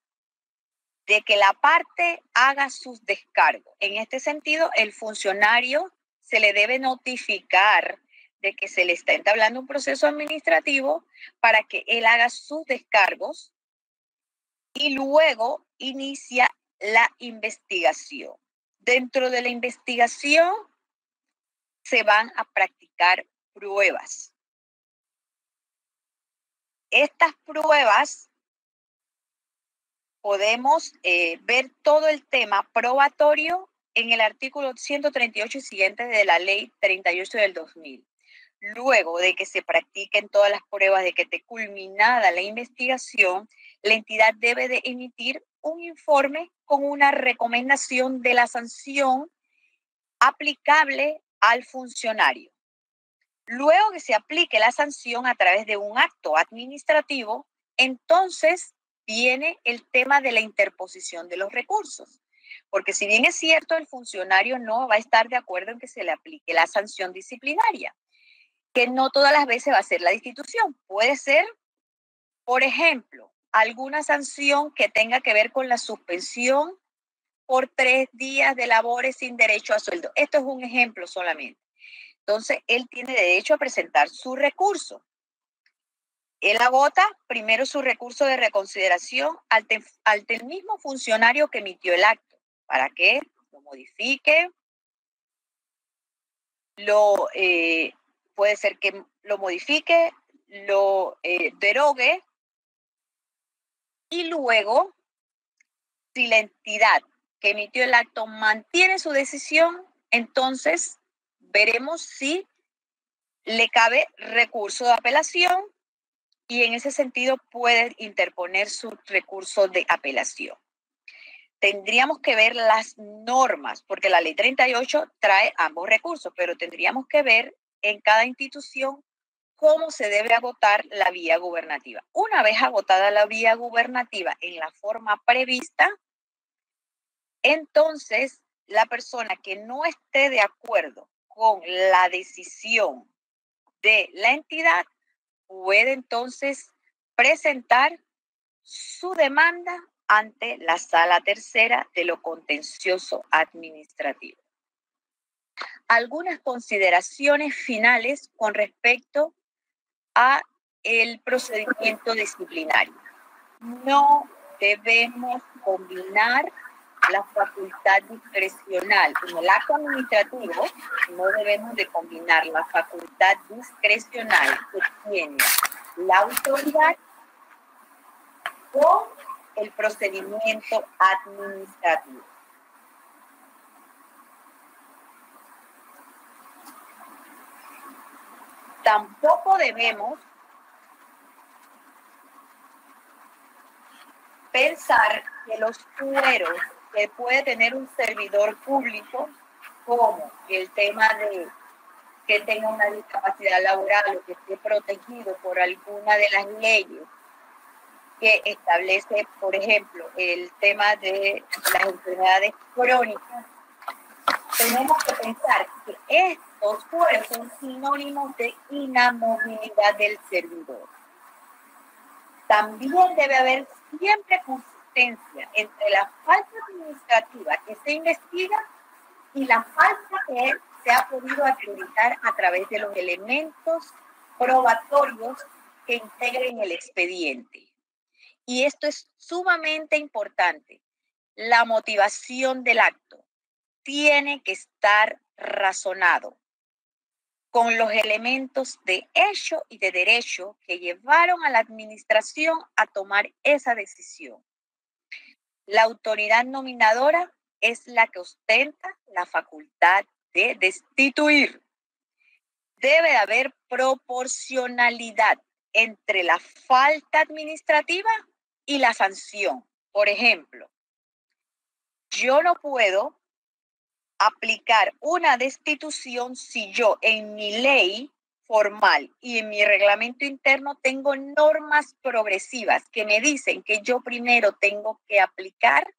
de que la parte haga sus descargos. En este sentido, el funcionario se le debe notificar de que se le está entablando un proceso administrativo para que él haga sus descargos y luego inicia la investigación. Dentro de la investigación se van a practicar pruebas. Estas pruebas podemos ver todo el tema probatorio en el artículo 138 y siguientes de la Ley 38 del 2000. Luego de que se practiquen todas las pruebas, de que esté culminada la investigación, la entidad debe de emitir un informe con una recomendación de la sanción aplicable al funcionario. Luego que se aplique la sanción a través de un acto administrativo, entonces viene el tema de la interposición de los recursos. Porque si bien es cierto, el funcionario no va a estar de acuerdo en que se le aplique la sanción disciplinaria, que no todas las veces va a ser la destitución. Puede ser, por ejemplo, alguna sanción que tenga que ver con la suspensión por 3 días de labores sin derecho a sueldo. Esto es un ejemplo solamente. Entonces, él tiene derecho a presentar su recurso. Él agota primero su recurso de reconsideración ante el mismo funcionario que emitió el acto, para que lo modifique, puede ser que lo modifique, lo derogue, y luego, si la entidad que emitió el acto mantiene su decisión, entonces veremos si le cabe recurso de apelación y en ese sentido puede interponer su recurso de apelación. tendríamos que ver las normas, porque la ley 38 trae ambos recursos, pero tendríamos que ver en cada institución cómo se debe agotar la vía gubernativa. Una vez agotada la vía gubernativa en la forma prevista, entonces la persona que no esté de acuerdo con la decisión de la entidad puede entonces presentar su demanda ante la Sala Tercera de lo Contencioso Administrativo. Algunas consideraciones finales con respecto a el procedimiento disciplinario. No debemos combinar la facultad discrecional. En el acto administrativo no debemos de combinar la facultad discrecional que tiene la autoridad con el procedimiento administrativo. Tampoco debemos pensar que los fueros que puede tener un servidor público, como el tema de que tenga una discapacidad laboral o que esté protegido por alguna de las leyes que establece, por ejemplo, el tema de las enfermedades crónicas, tenemos que pensar que estos fueros son sinónimos de inamovilidad del servidor. También debe haber siempre consistencia entre la falta administrativa que se investiga y la falta que se ha podido acreditar a través de los elementos probatorios que integren el expediente. Y esto es sumamente importante. La motivación del acto tiene que estar razonado con los elementos de hecho y de derecho que llevaron a la administración a tomar esa decisión. La autoridad nominadora es la que ostenta la facultad de destituir. Debe haber proporcionalidad entre la falta administrativa y la sanción. Por ejemplo, yo no puedo aplicar una destitución si yo en mi ley formal y en mi reglamento interno tengo normas progresivas que me dicen que yo primero tengo que aplicar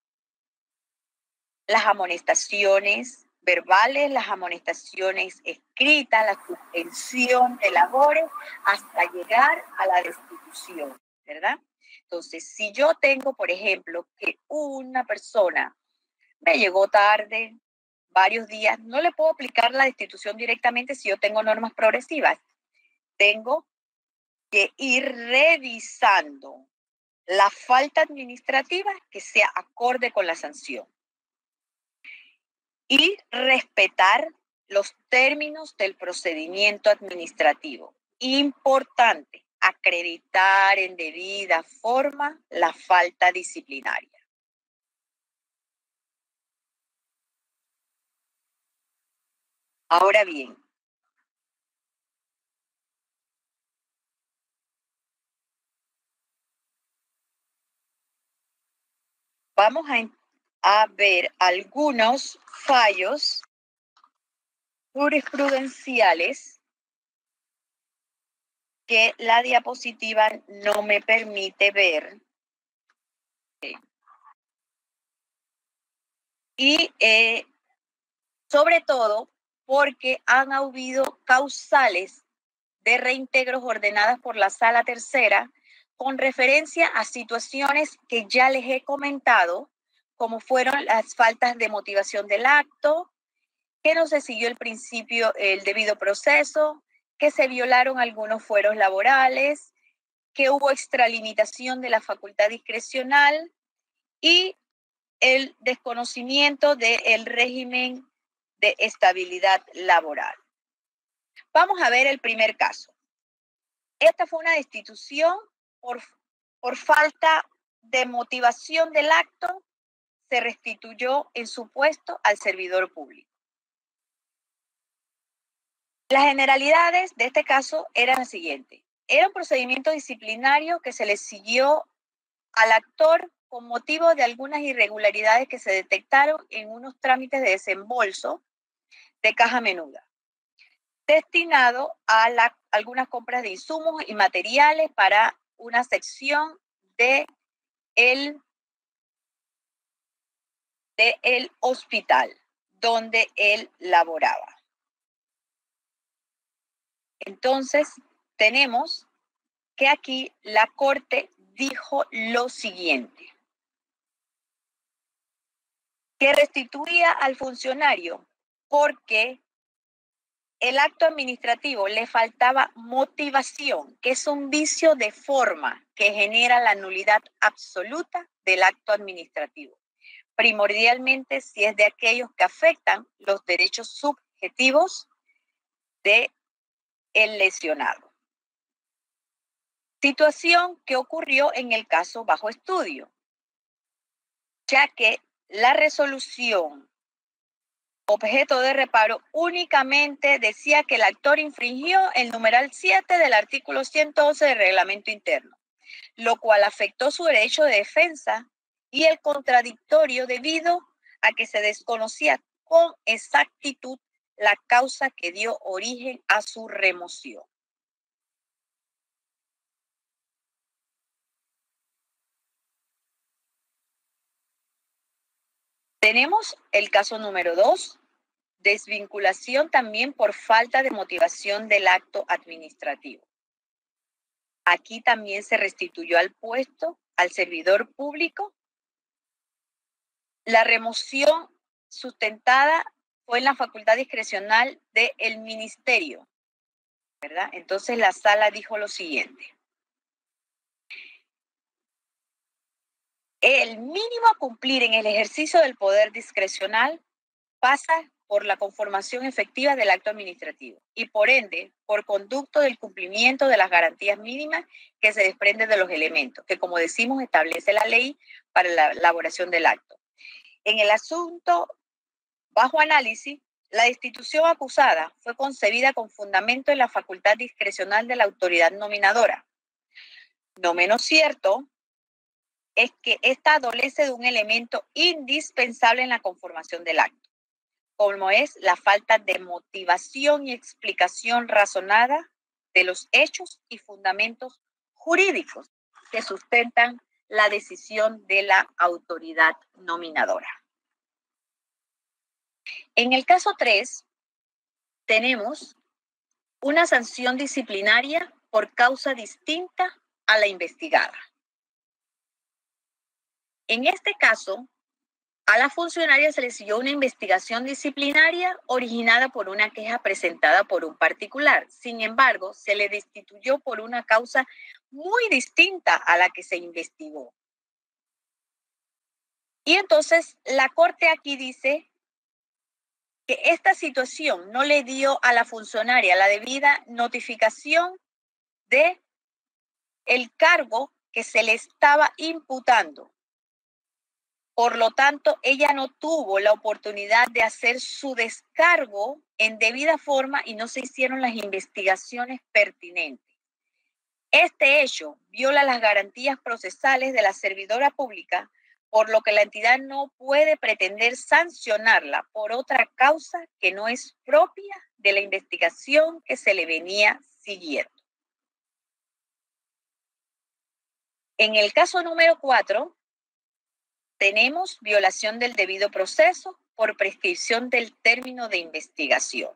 las amonestaciones verbales, las amonestaciones escritas, la suspensión de labores hasta llegar a la destitución, ¿verdad? Entonces, si yo tengo, por ejemplo, que una persona me llegó tarde, varios días, no le puedo aplicar la destitución directamente si yo tengo normas progresivas. Tengo que ir revisando la falta administrativa que sea acorde con la sanción y respetar los términos del procedimiento administrativo. Importante, acreditar en debida forma la falta disciplinaria. Ahora bien, vamos a ver algunos fallos jurisprudenciales que la diapositiva no me permite ver. Y sobre todo porque han habido causales de reintegros ordenadas por la Sala Tercera con referencia a situaciones que ya les he comentado, como fueron las faltas de motivación del acto, que no se siguió el debido proceso, que se violaron algunos fueros laborales, que hubo extralimitación de la facultad discrecional y el desconocimiento del régimen de estabilidad laboral. Vamos a ver el primer caso. Esta fue una destitución por falta de motivación del acto, se restituyó en su puesto al servidor público. Las generalidades de este caso eran las siguientes. Era un procedimiento disciplinario que se le siguió al actor con motivo de algunas irregularidades que se detectaron en unos trámites de desembolso de caja menuda, destinado a algunas compras de insumos y materiales para una sección del hospital donde él laboraba. Entonces, tenemos que aquí la Corte dijo lo siguiente, que restituía al funcionario porque el acto administrativo le faltaba motivación, que es un vicio de forma que genera la nulidad absoluta del acto administrativo, primordialmente si es de aquellos que afectan los derechos subjetivos del lesionado. Situación que ocurrió en el caso bajo estudio, ya que la resolución objeto de reparo únicamente decía que el actor infringió el numeral 7 del artículo 111 del reglamento interno, lo cual afectó su derecho de defensa y el contradictorio debido a que se desconocía con exactitud la causa que dio origen a su remoción. Tenemos el caso número 2, desvinculación también por falta de motivación del acto administrativo. Aquí también se restituyó al puesto al servidor público. La remoción sustentada fue en la facultad discrecional del ministerio, ¿verdad? Entonces la sala dijo lo siguiente. El mínimo a cumplir en el ejercicio del poder discrecional pasa por la conformación efectiva del acto administrativo y por ende por conducto del cumplimiento de las garantías mínimas que se desprenden de los elementos que, como decimos, establece la ley para la elaboración del acto. En el asunto bajo análisis, la destitución acusada fue concebida con fundamento en la facultad discrecional de la autoridad nominadora. No menos cierto es que esta adolece de un elemento indispensable en la conformación del acto, como es la falta de motivación y explicación razonada de los hechos y fundamentos jurídicos que sustentan la decisión de la autoridad nominadora. En el caso 3, tenemos una sanción disciplinaria por causa distinta a la investigada. En este caso, a la funcionaria se le siguió una investigación disciplinaria originada por una queja presentada por un particular. Sin embargo, se le destituyó por una causa muy distinta a la que se investigó. Y entonces la Corte aquí dice que esta situación no le dio a la funcionaria la debida notificación de el cargo que se le estaba imputando. Por lo tanto, ella no tuvo la oportunidad de hacer su descargo en debida forma y no se hicieron las investigaciones pertinentes. Este hecho viola las garantías procesales de la servidora pública, por lo que la entidad no puede pretender sancionarla por otra causa que no es propia de la investigación que se le venía siguiendo. En el caso número 4, tenemos violación del debido proceso por prescripción del término de investigación.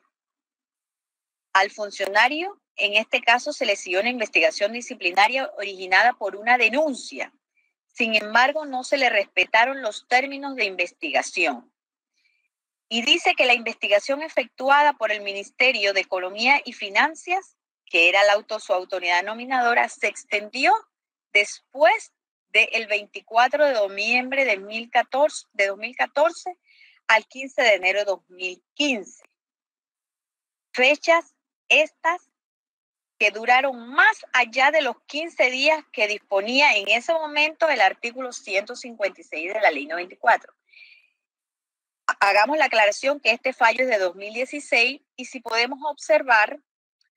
Al funcionario, en este caso, se le siguió una investigación disciplinaria originada por una denuncia. Sin embargo, no se le respetaron los términos de investigación. Y dice que la investigación efectuada por el Ministerio de Economía y Finanzas, que era su autoridad nominadora, se extendió después del 24 de noviembre de 2014 al 15 de enero de 2015. Fechas estas que duraron más allá de los 15 días que disponía en ese momento el artículo 156 de la Ley 94. Hagamos la aclaración que este fallo es de 2016 y si podemos observar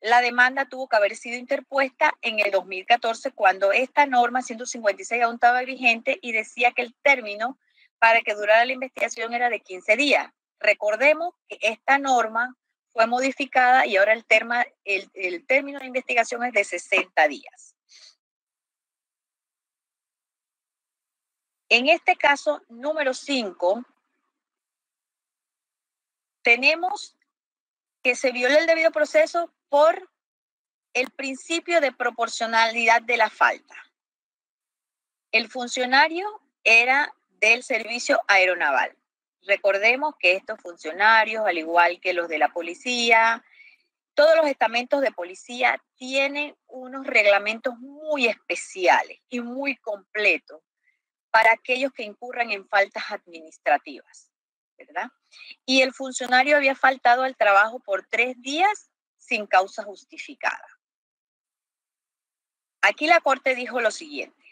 la demanda tuvo que haber sido interpuesta en el 2014 cuando esta norma 156 aún estaba vigente y decía que el término para que durara la investigación era de 15 días. Recordemos que esta norma fue modificada y ahora el término de investigación es de 60 días. En este caso, número 5, tenemos que se viola el debido proceso por el principio de proporcionalidad de la falta. El funcionario era del servicio aeronaval. Recordemos que estos funcionarios, al igual que los de la policía, todos los estamentos de policía tienen unos reglamentos muy especiales y muy completos para aquellos que incurran en faltas administrativas, ¿verdad? Y el funcionario había faltado al trabajo por 3 días sin causa justificada. Aquí la Corte dijo lo siguiente,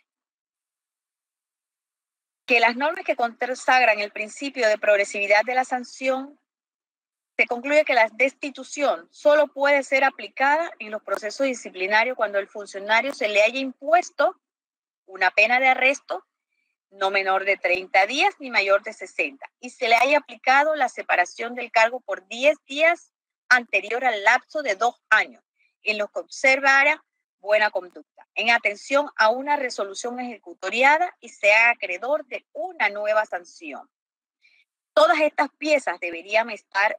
que las normas que consagran el principio de progresividad de la sanción, se concluye que la destitución solo puede ser aplicada en los procesos disciplinarios cuando el funcionario se le haya impuesto una pena de arresto no menor de 30 días ni mayor de 60 y se le haya aplicado la separación del cargo por 10 días anterior al lapso de 2 años en los que observara buena conducta, en atención a una resolución ejecutoriada y sea acreedor de una nueva sanción. Todas estas piezas deberían estar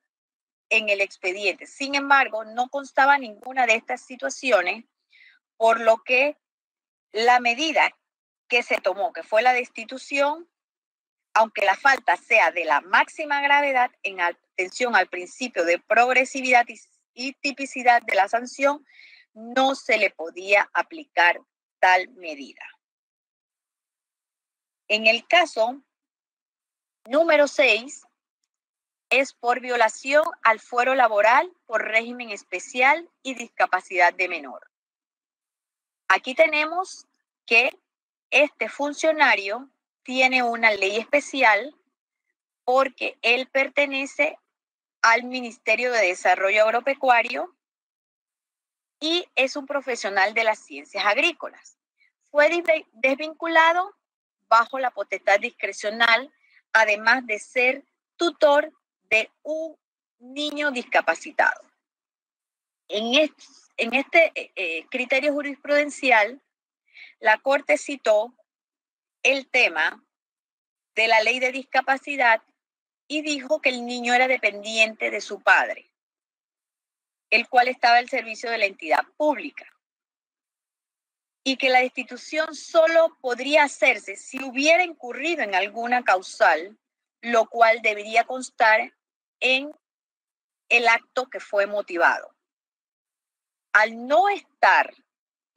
en el expediente. Sin embargo, no constaba ninguna de estas situaciones, por lo que la medida que se tomó, que fue la destitución, aunque la falta sea de la máxima gravedad, en atención al principio de progresividad y tipicidad de la sanción, no se le podía aplicar tal medida. En el caso número 6, es por violación al fuero laboral por régimen especial y discapacidad de menor. Aquí tenemos que este funcionario tiene una ley especial porque él pertenece al Ministerio de Desarrollo Agropecuario y es un profesional de las ciencias agrícolas. Fue desvinculado bajo la potestad discrecional, además de ser tutor de un niño discapacitado. En este criterio jurisprudencial, la Corte citó el tema de la ley de discapacidad y dijo que el niño era dependiente de su padre, el cual estaba al servicio de la entidad pública, y que la destitución solo podría hacerse si hubiera incurrido en alguna causal, lo cual debería constar en el acto que fue motivado. Al no estar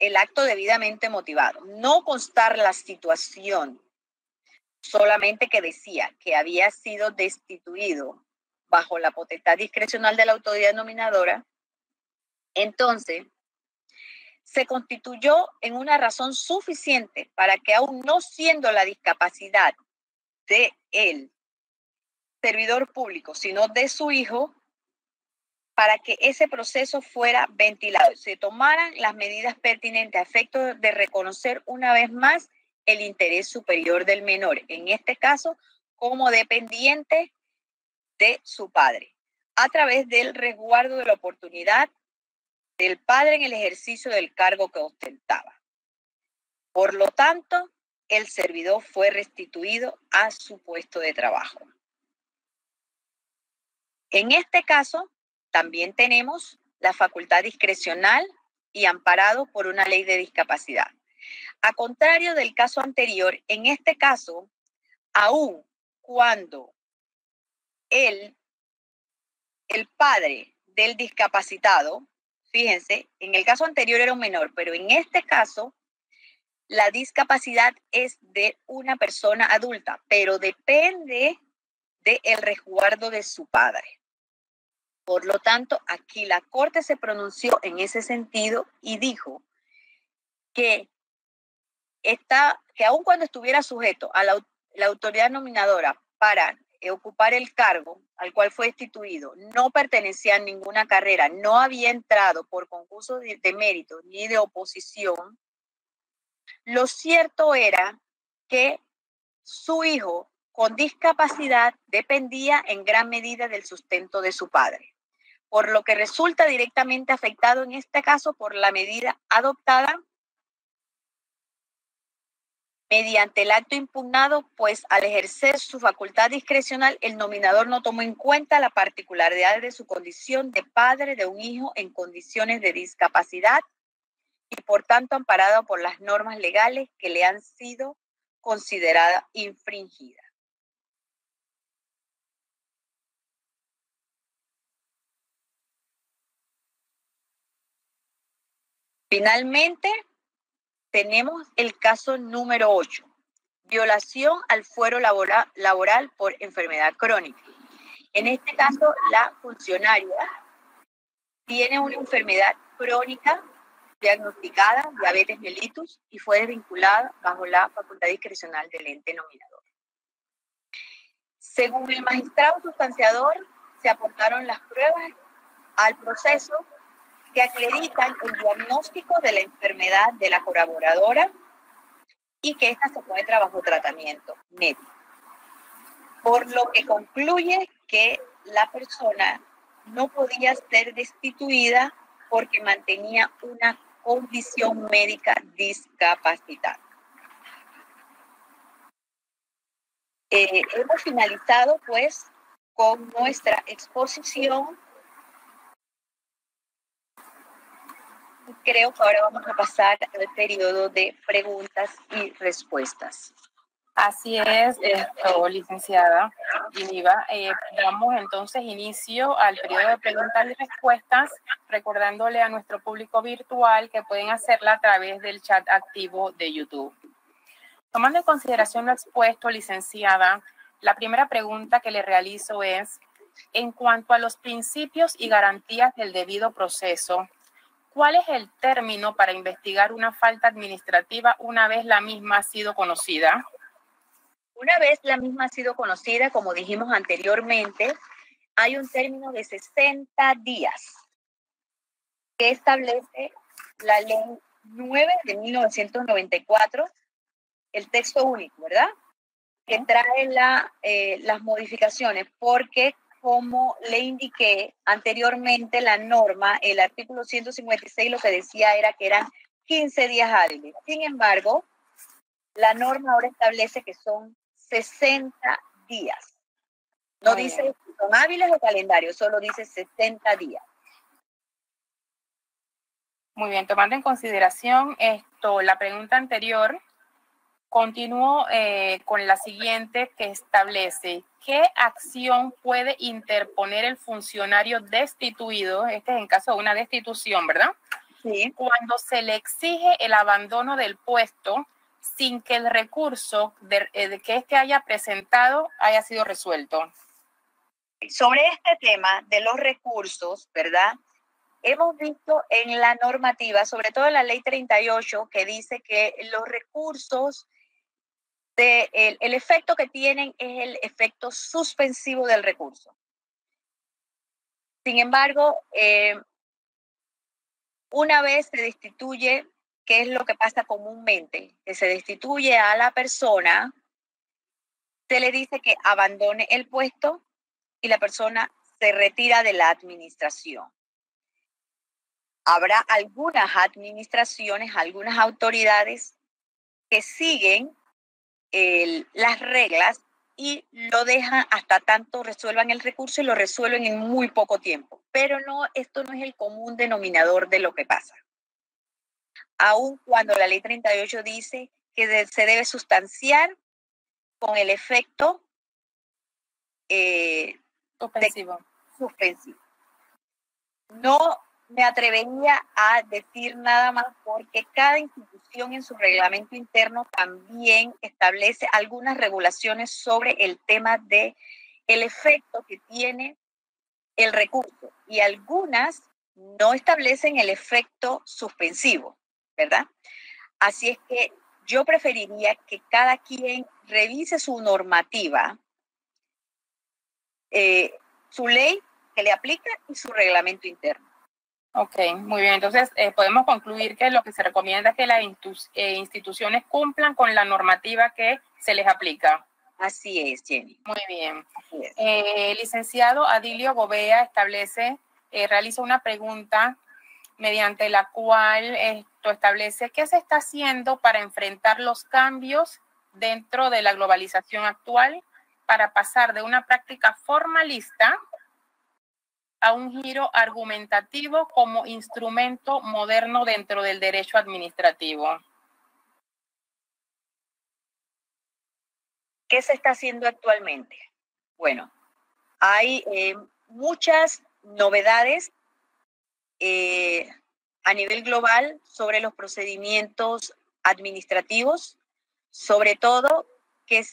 el acto debidamente motivado, no constar la situación, solamente que decía que había sido destituido bajo la potestad discrecional de la autoridad nominadora, entonces se constituyó en una razón suficiente para que, aún no siendo la discapacidad de el servidor público, sino de su hijo, para que ese proceso fuera ventilado, se tomaran las medidas pertinentes a efecto de reconocer una vez más el interés superior del menor, en este caso como dependiente de su padre, a través del resguardo de la oportunidad del padre en el ejercicio del cargo que ostentaba. Por lo tanto, el servidor fue restituido a su puesto de trabajo. En este caso, también tenemos la facultad discrecional y amparado por una ley de discapacidad. A contrario del caso anterior, en este caso, aun cuando el padre del discapacitado, fíjense, en el caso anterior era un menor, pero en este caso la discapacidad es de una persona adulta, pero depende del resguardo de su padre. Por lo tanto, aquí la Corte se pronunció en ese sentido y dijo que aun cuando estuviera sujeto a la autoridad nominadora para ocupar el cargo al cual fue destituido, no pertenecía a ninguna carrera, no había entrado por concurso de mérito ni de oposición, lo cierto era que su hijo con discapacidad dependía en gran medida del sustento de su padre, por lo que resulta directamente afectado en este caso por la medida adoptada mediante el acto impugnado, pues al ejercer su facultad discrecional, el nominador no tomó en cuenta la particularidad de su condición de padre de un hijo en condiciones de discapacidad y por tanto amparado por las normas legales que le han sido consideradas infringidas. Finalmente, tenemos el caso número 8, violación al fuero laboral por enfermedad crónica. En este caso, la funcionaria tiene una enfermedad crónica diagnosticada, diabetes mellitus, y fue desvinculada bajo la facultad discrecional del ente nominador. Según el magistrado sustanciador, se aportaron las pruebas al proceso que acreditan el diagnóstico de la enfermedad de la colaboradora y que ésta se encuentra bajo tratamiento médico. Por lo que concluye que la persona no podía ser destituida porque mantenía una condición médica discapacitada. Hemos finalizado pues con nuestra exposición. Creo que ahora vamos a pasar al periodo de preguntas y respuestas. Así es, licenciada Giniva. Damos entonces inicio al periodo de preguntas y respuestas, recordándole a nuestro público virtual que pueden hacerla a través del chat activo de YouTube. Tomando en consideración lo expuesto, licenciada, la primera pregunta que le realizo es, en cuanto a los principios y garantías del debido proceso, ¿cuál es el término para investigar una falta administrativa una vez la misma ha sido conocida? Una vez la misma ha sido conocida, como dijimos anteriormente, hay un término de 60 días que establece la ley 9 de 1994, el texto único, ¿verdad? Que trae las modificaciones, porque como le indiqué anteriormente, la norma, el artículo 156 lo que decía era que eran 15 días hábiles. Sin embargo, la norma ahora establece que son 60 días. No dice si son hábiles o calendarios, solo dice 60 días. Muy bien, tomando en consideración la pregunta anterior, continúo con la siguiente que establece qué acción puede interponer el funcionario destituido, este es en caso de una destitución, ¿verdad? Sí. Cuando se le exige el abandono del puesto sin que el recurso de que éste haya presentado haya sido resuelto. Sobre este tema de los recursos, ¿verdad? Hemos visto en la normativa, sobre todo en la ley 38, que dice que los recursos, el efecto que tienen es el efecto suspensivo del recurso. Sin embargo, una vez se destituye, ¿qué es lo que pasa comúnmente? Que se destituye a la persona, se le dice que abandone el puesto y la persona se retira de la administración. Habrá algunas administraciones, algunas autoridades que siguen las reglas y lo dejan hasta tanto resuelvan el recurso y lo resuelven en muy poco tiempo. Pero no, esto no es el común denominador de lo que pasa. Aun cuando la ley 38 dice que se debe sustanciar con el efecto suspensivo. Suspensivo. No me atrevería a decir nada más porque cada institución en su reglamento interno también establece algunas regulaciones sobre el tema de el efecto que tiene el recurso y algunas no establecen el efecto suspensivo, ¿verdad? Así es que yo preferiría que cada quien revise su normativa su ley que le aplica y su reglamento interno. Ok, muy bien. Entonces, podemos concluir que lo que se recomienda es que las instituciones cumplan con la normativa que se les aplica. Así es, Jenny. Muy bien. Así es. Licenciado Adilio Gobea realiza una pregunta mediante la cual esto establece qué se está haciendo para enfrentar los cambios dentro de la globalización actual para pasar de una práctica formalista a un giro argumentativo como instrumento moderno dentro del derecho administrativo. ¿Qué se está haciendo actualmente? Bueno, hay muchas novedades a nivel global sobre los procedimientos administrativos, sobre todo que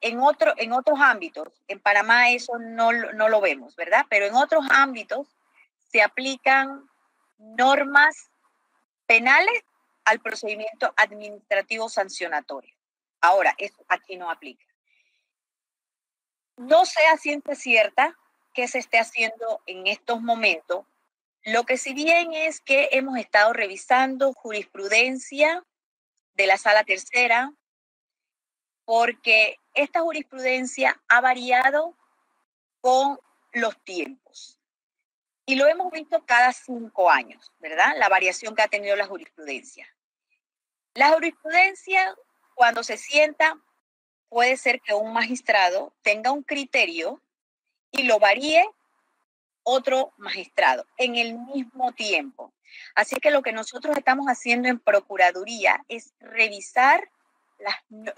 en otros ámbitos, en Panamá eso no lo vemos, ¿verdad? Pero en otros ámbitos se aplican normas penales al procedimiento administrativo sancionatorio. Ahora, eso aquí no aplica. No sé a ciencia cierta qué se esté haciendo en estos momentos. Lo que sí bien es que hemos estado revisando jurisprudencia de la Sala Tercera, porque esta jurisprudencia ha variado con los tiempos. Y lo hemos visto cada 5 años, ¿verdad? La variación que ha tenido la jurisprudencia. La jurisprudencia, cuando se sienta, puede ser que un magistrado tenga un criterio y lo varíe otro magistrado en el mismo tiempo. Así que lo que nosotros estamos haciendo en Procuraduría es revisar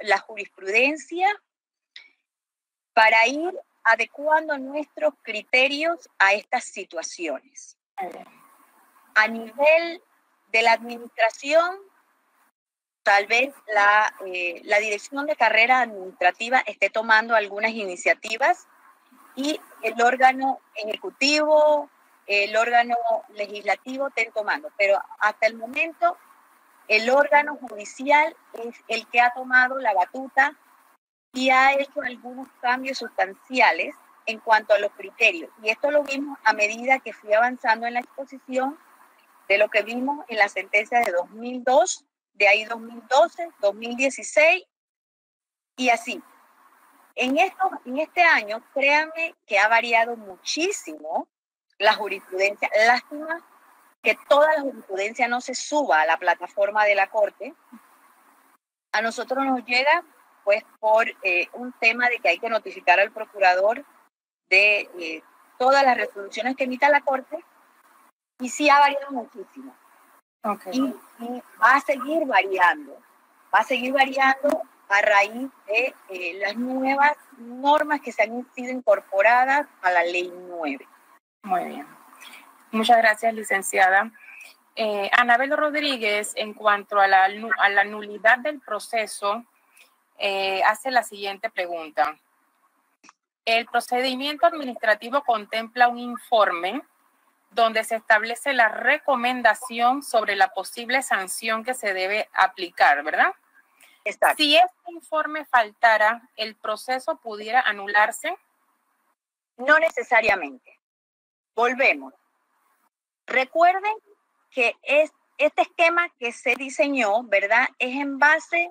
la jurisprudencia para ir adecuando nuestros criterios a estas situaciones. A nivel de la administración, tal vez la Dirección de Carrera Administrativa esté tomando algunas iniciativas y el órgano ejecutivo, el órgano legislativo estén tomando. Pero hasta el momento, el órgano judicial es el que ha tomado la batuta y ha hecho algunos cambios sustanciales en cuanto a los criterios. Y esto lo vimos a medida que fui avanzando en la exposición de lo que vimos en la sentencia de 2002, de ahí 2012, 2016 y así. En este año, créanme que ha variado muchísimo la jurisprudencia. Lástima que toda la jurisprudencia no se suba a la plataforma de la Corte. A nosotros nos llega pues por un tema de que hay que notificar al procurador de todas las resoluciones que emita la Corte, y sí ha variado muchísimo. Okay. Y va a seguir variando a raíz de las nuevas normas que se han sido incorporadas a la Ley 9. Muy bien. Muchas gracias, licenciada. Anabel Rodríguez, en cuanto a la nulidad del proceso, hace la siguiente pregunta. El procedimiento administrativo contempla un informe donde se establece la recomendación sobre la posible sanción que se debe aplicar, ¿verdad? Exacto. Si este informe faltara, ¿el proceso pudiera anularse? No necesariamente. Volvemos. Recuerden que este esquema que se diseñó, ¿verdad?, es en base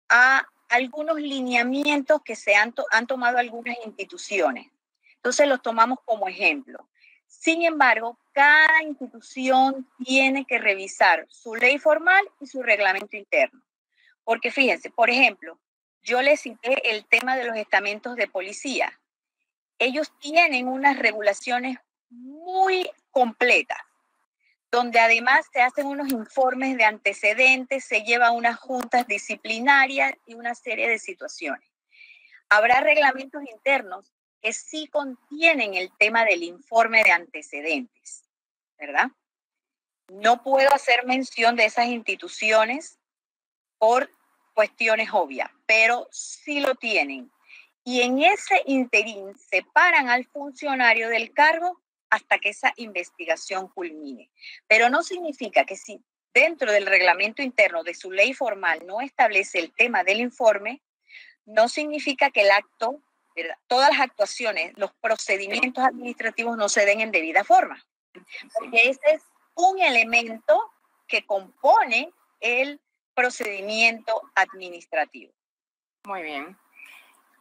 a algunos lineamientos que han tomado algunas instituciones. Entonces los tomamos como ejemplo. Sin embargo, cada institución tiene que revisar su ley formal y su reglamento interno. Porque fíjense, por ejemplo, yo les cité el tema de los estamentos de policía. Ellos tienen unas regulaciones muy completas, donde además se hacen unos informes de antecedentes, se llevan unas juntas disciplinarias y una serie de situaciones. Habrá reglamentos internos que sí contienen el tema del informe de antecedentes, ¿verdad? No puedo hacer mención de esas instituciones por cuestiones obvias, pero sí lo tienen. Y en ese interín separan al funcionario del cargo hasta que esa investigación culmine. Pero no significa que si dentro del reglamento interno de su ley formal no establece el tema del informe, no significa que el acto ¿verdad? Todas las actuaciones, los procedimientos administrativos no se den en debida forma. Porque ese es un elemento que compone el procedimiento administrativo. Muy bien.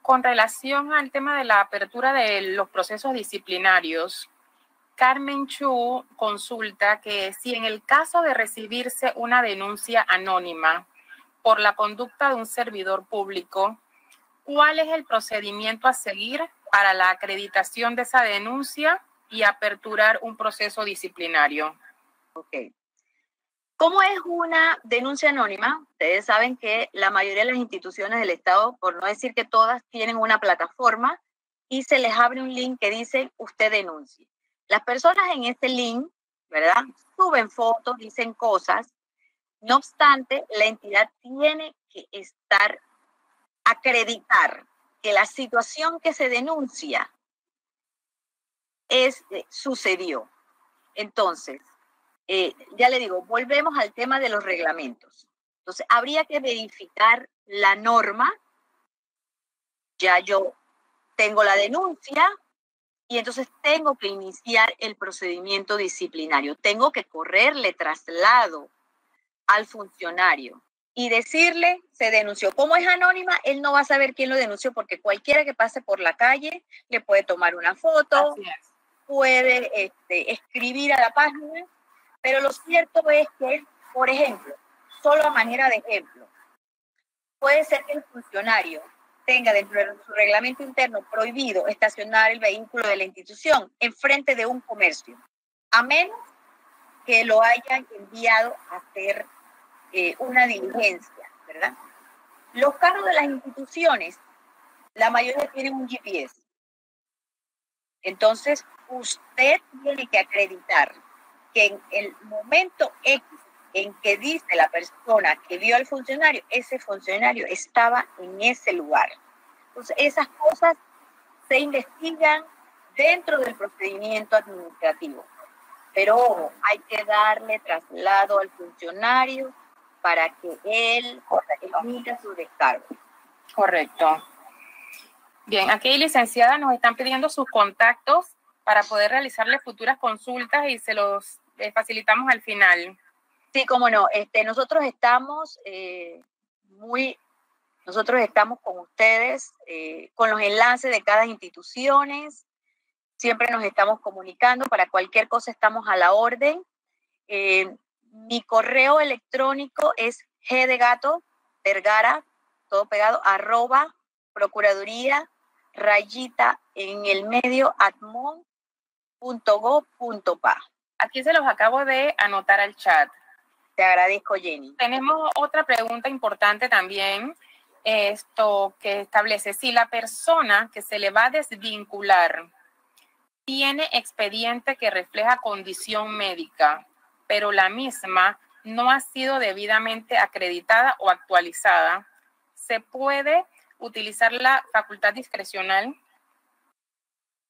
Con relación al tema de la apertura de los procesos disciplinarios, Carmen Chu consulta que si en el caso de recibirse una denuncia anónima por la conducta de un servidor público, ¿cuál es el procedimiento a seguir para la acreditación de esa denuncia y aperturar un proceso disciplinario? Ok. ¿Cómo es una denuncia anónima? Ustedes saben que la mayoría de las instituciones del Estado, por no decir que todas, tienen una plataforma y se les abre un link que dice usted denuncie. Las personas en este link, ¿verdad? Suben fotos, dicen cosas. No obstante, la entidad tiene que acreditar que la situación que se denuncia sucedió. Entonces, ya le digo, volvemos al tema de los reglamentos. Entonces, habría que verificar la norma. Ya yo tengo la denuncia y entonces tengo que iniciar el procedimiento disciplinario. Tengo que correrle traslado al funcionario y decirle, se denunció. Como es anónima, él no va a saber quién lo denunció porque cualquiera que pase por la calle le puede tomar una foto, puede escribir a la página. Pero lo cierto es que, por ejemplo, solo a manera de ejemplo, puede ser que el funcionario tenga dentro de su reglamento interno prohibido estacionar el vehículo de la institución enfrente de un comercio, a menos que lo hayan enviado a hacer una diligencia, ¿verdad? Los carros de las instituciones, la mayoría tienen un GPS. Entonces, usted tiene que acreditar que en el momento X en que dice la persona que vio al funcionario, ese funcionario estaba en ese lugar. Entonces, esas cosas se investigan dentro del procedimiento administrativo. Pero ojo, hay que darle traslado al funcionario para que él emita su descargo. Correcto. Bien, aquí, licenciada, nos están pidiendo sus contactos para poder realizarle futuras consultas y se los facilitamos al final. Sí, cómo no. Nosotros estamos con ustedes, con los enlaces de cada institución. Siempre nos estamos comunicando. Para cualquier cosa estamos a la orden. Mi correo electrónico es gdegato.vergara, todo pegado, @procuraduría, en el medio, admon.gov.pa. Aquí se los acabo de anotar al chat. Te agradezco, Jenny. Tenemos otra pregunta importante también, esto que establece si la persona que se le va a desvincular tiene expediente que refleja condición médica, pero la misma no ha sido debidamente acreditada o actualizada, ¿se puede utilizar la facultad discrecional?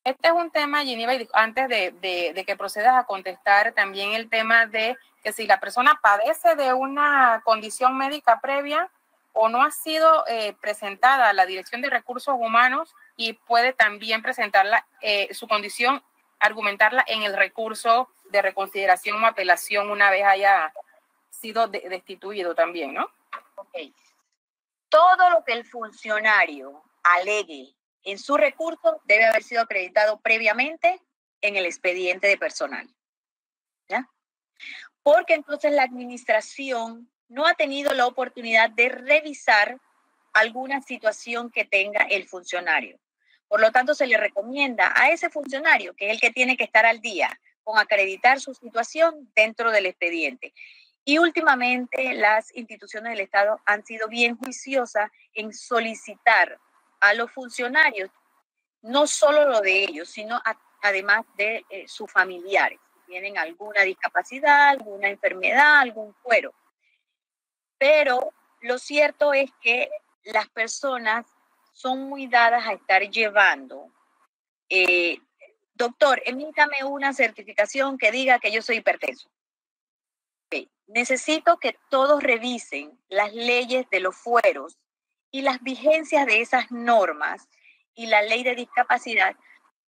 Este es un tema, Geneva, y antes de que procedas a contestar, también el tema de que si la persona padece de una condición médica previa o no ha sido presentada a la Dirección de Recursos Humanos y puede también presentarla, su condición, argumentarla en el recurso de reconsideración o apelación una vez haya sido destituido también, ¿no? Ok. Todo lo que el funcionario alegue en su recurso debe haber sido acreditado previamente en el expediente de personal. ¿Ya? Porque entonces la administración no ha tenido la oportunidad de revisar alguna situación que tenga el funcionario. Por lo tanto, se le recomienda a ese funcionario, que es el que tiene que estar al día, con acreditar su situación dentro del expediente. Y últimamente las instituciones del Estado han sido bien juiciosas en solicitar a los funcionarios no solo lo de ellos, sino además de sus familiares. Si tienen alguna discapacidad, alguna enfermedad, algún fuero. Pero lo cierto es que las personas son muy dadas a estar llevando, doctor, emítame una certificación que diga que yo soy hipertenso. Okay. Necesito que todos revisen las leyes de los fueros y las vigencias de esas normas y la ley de discapacidad,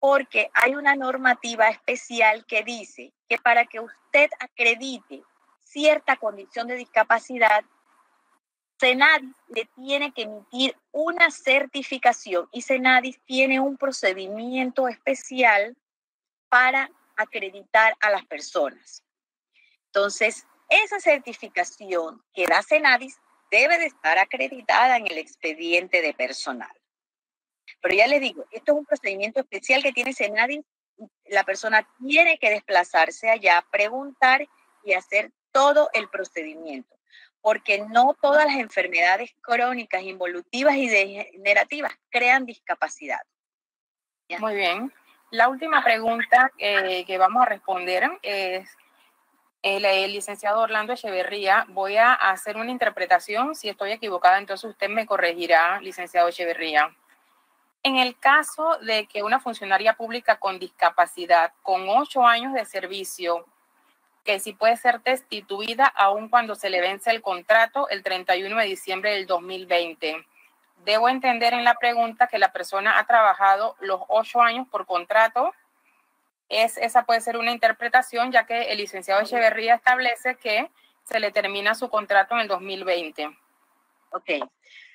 porque hay una normativa especial que dice que para que usted acredite cierta condición de discapacidad, Senadis le tiene que emitir una certificación y Senadis tiene un procedimiento especial para acreditar a las personas. Entonces, esa certificación que da Senadis debe de estar acreditada en el expediente de personal. Pero ya les digo, esto es un procedimiento especial que tiene Senadis. La persona tiene que desplazarse allá, preguntar y hacer todo el procedimiento, porque no todas las enfermedades crónicas, involutivas y degenerativas crean discapacidad. ¿Ya? Muy bien. La última pregunta que vamos a responder es, el licenciado Orlando Echeverría, voy a hacer una interpretación. Si estoy equivocada, entonces usted me corregirá, licenciado Echeverría. En el caso de que una funcionaria pública con discapacidad, con 8 años de servicio, que sí puede ser destituida aun cuando se le vence el contrato el 31 de diciembre del 2020. Debo entender en la pregunta que la persona ha trabajado los 8 años por contrato. Esa puede ser una interpretación, ya que el licenciado Echeverría establece que se le termina su contrato en el 2020. Ok.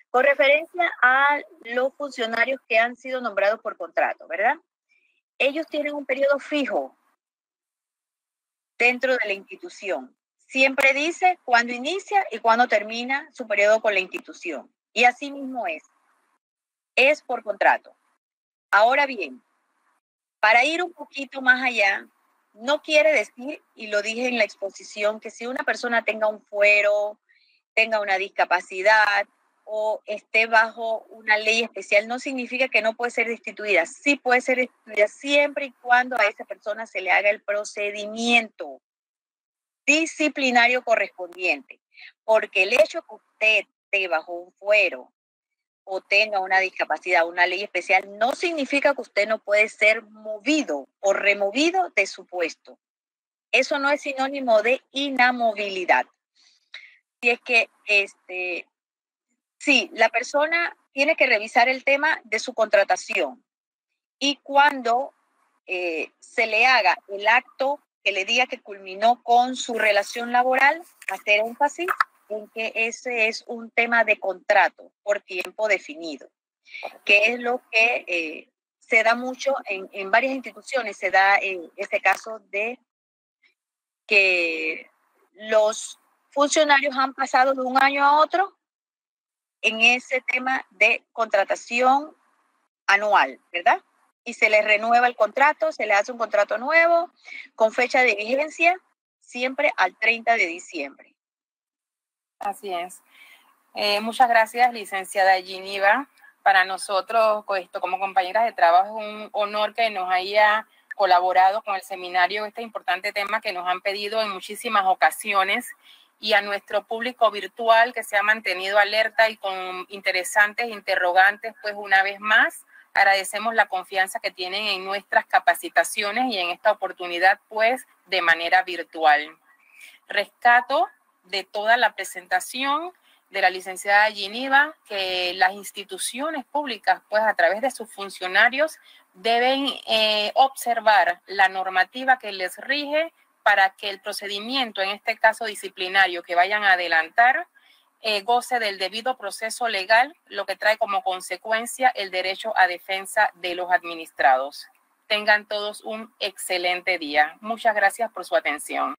Con referencia a los funcionarios que han sido nombrados por contrato, ¿verdad? Ellos tienen un periodo fijo dentro de la institución. Siempre dice cuándo inicia y cuándo termina su periodo con la institución. Y así mismo es por contrato. Ahora bien, para ir un poquito más allá, no quiere decir, y lo dije en la exposición, que si una persona tenga un fuero, tenga una discapacidad o esté bajo una ley especial, no significa que no puede ser destituida. Sí puede ser destituida siempre y cuando a esa persona se le haga el procedimiento disciplinario correspondiente. Porque el hecho que usted esté bajo un fuero o tenga una discapacidad, una ley especial, no significa que usted no puede ser movido o removido de su puesto. Eso no es sinónimo de inamovilidad. Y es que sí, la persona tiene que revisar el tema de su contratación y cuando se le haga el acto que le diga que culminó con su relación laboral, hacer énfasis en que ese es un tema de contrato por tiempo definido, que es lo que se da mucho en varias instituciones. Se da este caso de que los funcionarios han pasado de un año a otro en ese tema de contratación anual, ¿verdad? Y se les renueva el contrato, se le hace un contrato nuevo con fecha de vigencia siempre al 30 de diciembre. Así es. Muchas gracias, licenciada Giniva. Para nosotros, como compañeras de trabajo, es un honor que nos haya colaborado con el seminario este importante tema que nos han pedido en muchísimas ocasiones, y a nuestro público virtual que se ha mantenido alerta y con interesantes interrogantes, pues una vez más agradecemos la confianza que tienen en nuestras capacitaciones y en esta oportunidad pues de manera virtual. Rescato de toda la presentación de la licenciada Giniva que las instituciones públicas pues a través de sus funcionarios deben observar la normativa que les rige para que el procedimiento, en este caso disciplinario, que vayan a adelantar, goce del debido proceso legal, lo que trae como consecuencia el derecho a defensa de los administrados. Tengan todos un excelente día. Muchas gracias por su atención.